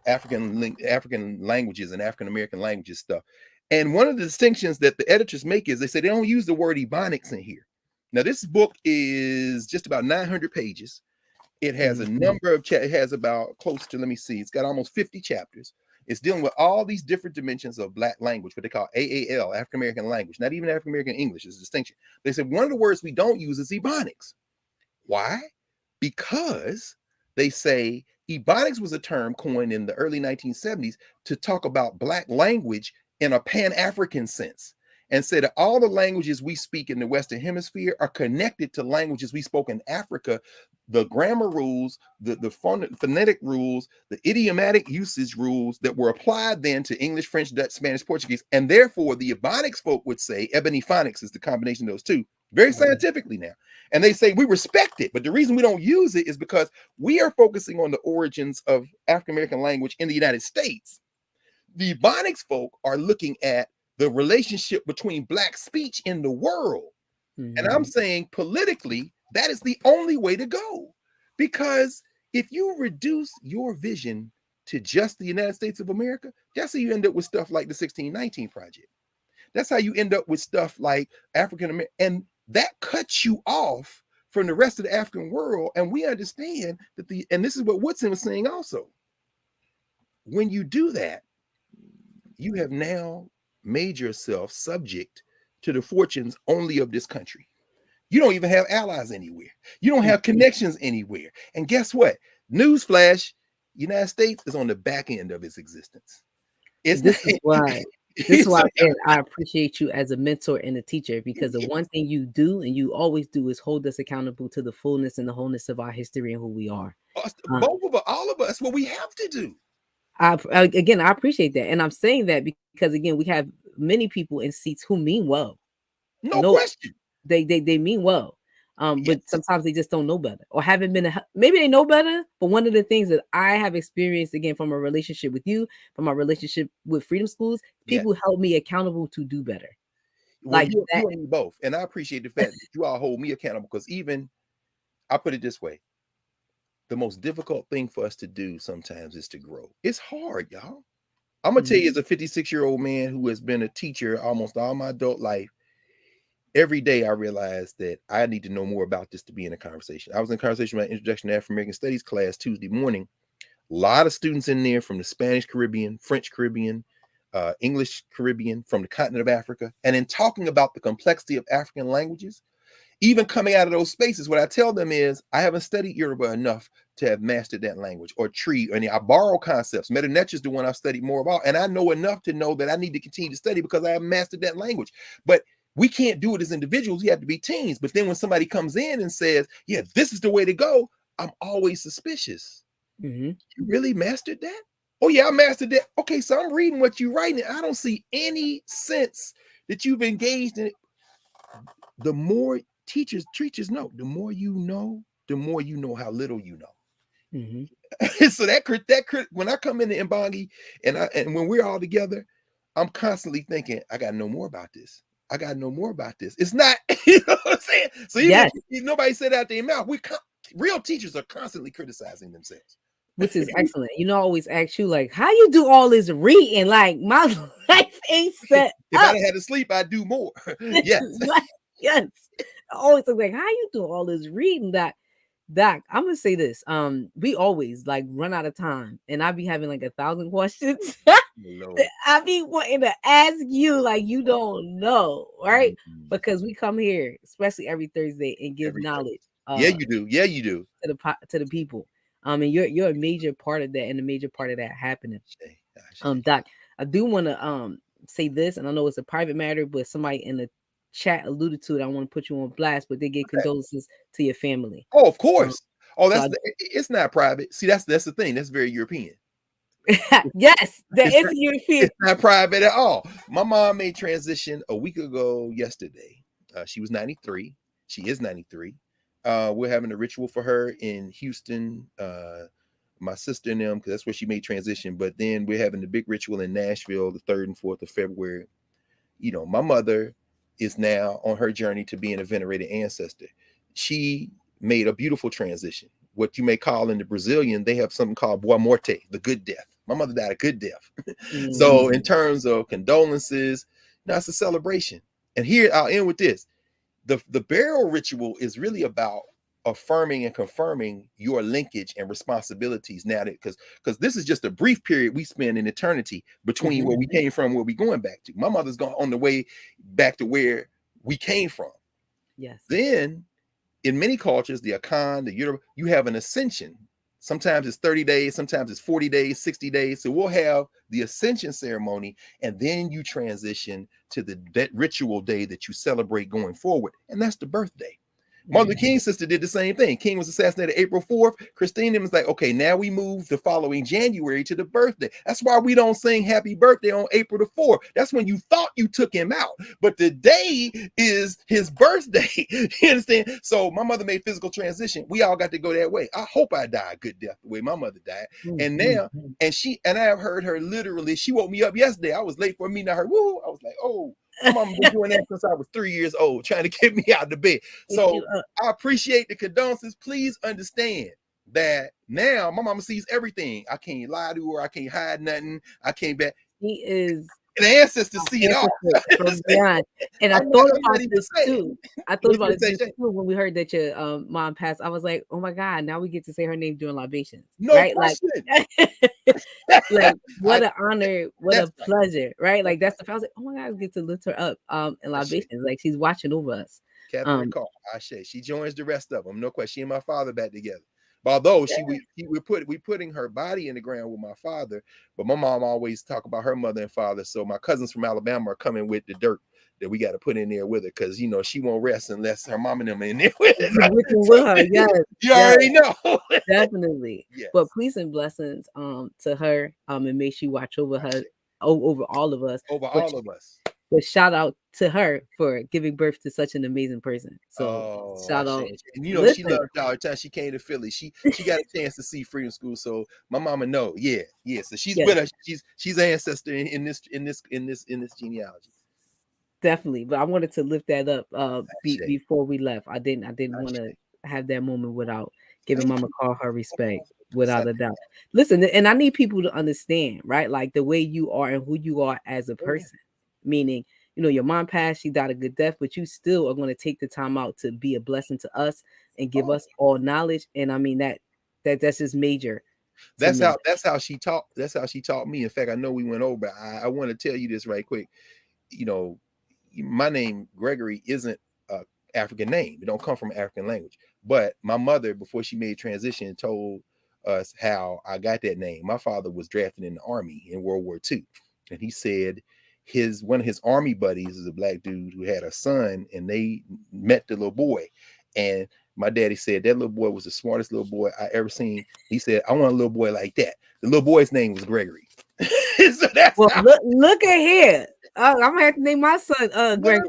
African languages and African American languages stuff. And one of the distinctions that the editors make is they say they don't use the word ebonics in here. Now, this book is just about 900 pages. It has a number of it has about close to, let me see, it's got almost 50 chapters. It's dealing with all these different dimensions of Black language, what they call AAL, African American language, not even African American English is a distinction. They said one of the words we don't use is Ebonics. Why? Because they say Ebonics was a term coined in the early 1970s to talk about Black language in a Pan-African sense, and said that all the languages we speak in the Western Hemisphere are connected to languages we spoke in Africa. The grammar rules, the phonetic rules, the idiomatic usage rules that were applied then to English, French, Dutch, Spanish, Portuguese, and therefore the Ebonics folk would say, ebony phonics is the combination of those two, very scientifically now. And they say we respect it, but the reason we don't use it is because we are focusing on the origins of African American language in the United States. The Ebonics folk are looking at the relationship between Black speech in the world. And I'm saying politically, that is the only way to go. Because if you reduce your vision to just the United States of America, that's how you end up with stuff like the 1619 Project. That's how you end up with stuff like African American, and that cuts you off from the rest of the African world. And we understand that and this is what Woodson was saying also. When you do that, you have now made yourself subject to the fortunes only of this country. You don't even have allies anywhere. You don't have connections anywhere. And guess what? Newsflash, United States is on the back end of its existence. This is why I appreciate you as a mentor and a teacher, because the one thing you do and you always do is hold us accountable to the fullness and the wholeness of our history and who we are. Both of us, all of us, what we have to do. I appreciate that. And I'm saying that because, again, we have many people in seats who mean well. No question. They mean well. But sometimes they just don't know better or haven't been, maybe they know better. But one of the things that I have experienced, again, from a relationship with you, from my relationship with Freedom Schools, people held me accountable to do better. Well, you and me both. And I appreciate the fact that you all hold me accountable, because even, I put it this way, the most difficult thing for us to do sometimes is to grow. It's hard, y'all. I'm going to tell you, as a 56-year-old man who has been a teacher almost all my adult life, every day I realized that I need to know more about this to be in a conversation. I was in a conversation about Introduction to African American Studies class Tuesday morning. A lot of students in there from the Spanish Caribbean, French Caribbean, English Caribbean, from the continent of Africa. And in talking about the complexity of African languages, even coming out of those spaces, what I tell them is, I haven't studied Yoruba enough to have mastered that language, or Tree, or any. I borrow concepts. Meta-Nature is the one I've studied more about. And I know enough to know that I need to continue to study because I haven't mastered that language. But we can't do it as individuals. You have to be teams. But then when somebody comes in and says, yeah, this is the way to go, I'm always suspicious. You really mastered that? Oh, yeah, I mastered that. Okay, so I'm reading what you're writing. I don't see any sense that you've engaged in it. The more teachers know, the more you know how little you know. So that when I come into Mbangi and when we're all together, I'm constantly thinking, I got to know more about this. I got to know more about this. It's not, you know what I'm saying? So even if nobody said out their mouth, real teachers are constantly criticizing themselves. Which is excellent. You know, I always ask you, like, how you do all this reading? Like, my life ain't set if I had to sleep, I'd do more. Yes. Yes. I always look like, how you do all this reading? Doc, I'm gonna say this. We always like run out of time, and I be having like 1,000 questions. I be wanting to ask you, like, you don't know, right? Because we come here, especially every Thursday, and give knowledge. Yeah, you do. Yeah, you do. To the people. And you're a major part of that, and a major part of that happening. Doc, I do want to say this, and I know it's a private matter, but somebody in the chat alluded to it. I want to put you on blast, but they give condolences to your family. Oh, of course. It's not private. See, that's the thing. That's very European. Yes, that is European. It's not private at all. My mom made transition a week ago yesterday. She was 93. She is 93. We're having a ritual for her in Houston. My sister and them, because that's where she made transition. But then we're having the big ritual in Nashville the 3rd and 4th of February. You know, my mother is now on her journey to being a venerated ancestor. She made a beautiful transition. What you may call in the Brazilian, they have something called boa morte, the good death. My mother died a good death. So in terms of condolences, that's a celebration. And here I'll end with this. The burial ritual is really about affirming and confirming your linkage and responsibilities now, that because this is just a brief period we spend in eternity between where we came from, where we going back to. My mother's gone on the way back to where we came from. Yes. Then in many cultures, the Akan, the Europe, you have an ascension. Sometimes it's 30 days, sometimes it's 40 days, 60 days. So we'll have the ascension ceremony, and then you transition to that ritual day that you celebrate going forward, and that's the birthday. Martin Luther King's sister did the same thing. King was assassinated April 4th. Christine was like, okay, now we move the following January to the birthday. That's why we don't sing happy birthday on April the 4th. That's when you thought you took him out. But the day is his birthday. You understand? So my mother made physical transition. We all got to go that way. I hope I die a good death the way my mother died. And now, and I have heard her literally, she woke me up yesterday. I was late for a meeting. I heard, woo. I was like, oh. My mama been doing that since I was 3 years old, trying to get me out of the bed. So I appreciate the condolences. Please understand that now my mama sees everything. I can't lie to her. I can't hide nothing. I can't bet. He is the ancestors see it all. From beyond. And I thought about this too. I thought about it too when we heard that your mom passed. I was like, oh my God, now we get to say her name during libations. No right? question. Like what an honor, what a pleasure, right? Like that's the I was like, oh my God, we get to lift her up in libations. Like she's watching over us. Catherine Carr, she joins the rest of them. No question. She and my father back together. But although we putting her body in the ground with my father, but my mom always talk about her mother and father. So my cousins from Alabama are coming with the dirt that we got to put in there with her, because she won't rest unless her mom and them are in there with her. Yes, you already know. Definitely. Yes. But please and blessings to her and may she watch over her over all of us. But shout out to her for giving birth to such an amazing person. So shout out. And she loved y'all. Time she came to Philly, she got a chance to see Freedom School. So my mama know, So she's with us. She's an ancestor in this genealogy. Definitely, but I wanted to lift that up before we left. I didn't want to have that moment without giving Mama Carr her respect, without a doubt. Listen, and I need people to understand, right? Like the way you are and who you are as a person. Meaning, your mom passed, she died a good death, but you still are going to take the time out to be a blessing to us and give us all knowledge. And I mean that's just major. That's how she taught. That's how she taught me. In fact, I know we went over. I want to tell you this right quick. My name Gregory isn't an African name. It don't come from African language. But my mother, before she made transition, told us how I got that name. My father was drafted in the Army in World War II, and he said one of his Army buddies is a black dude who had a son, and they met the little boy. And my daddy said that little boy was the smartest little boy I ever seen. He said, I want a little boy like that. The little boy's name was Gregory. So that's look at here. I'm gonna have to name my son Gregory.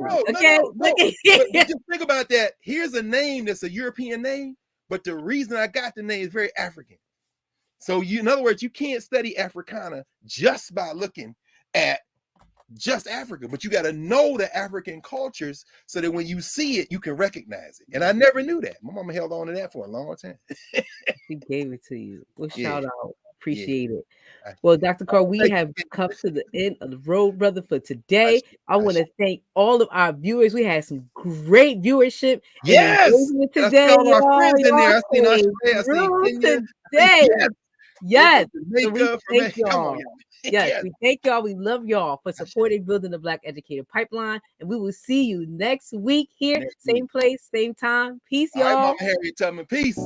But just think about that. Here's a name that's a European name, but the reason I got the name is very African. So in other words, you can't study Africana just by looking at just Africa, but you got to know the African cultures so that when you see it, you can recognize it. And I never knew that. My mama held on to that for a long time. She gave it to you. Well, shout out. Appreciate it. Well, Dr. Carr, we have come to the end of the road, brother, for today. I want to thank all of our viewers. We had some great viewership. Yes. Today, our friends in there. I seen Australia. Today. Yes. So thank y'all. Yes, we thank y'all. We love y'all for supporting Building the Black Educator Pipeline. And we will see you next week here. Same place, same time. Peace, y'all. All right, Mama Harriet, tell me peace.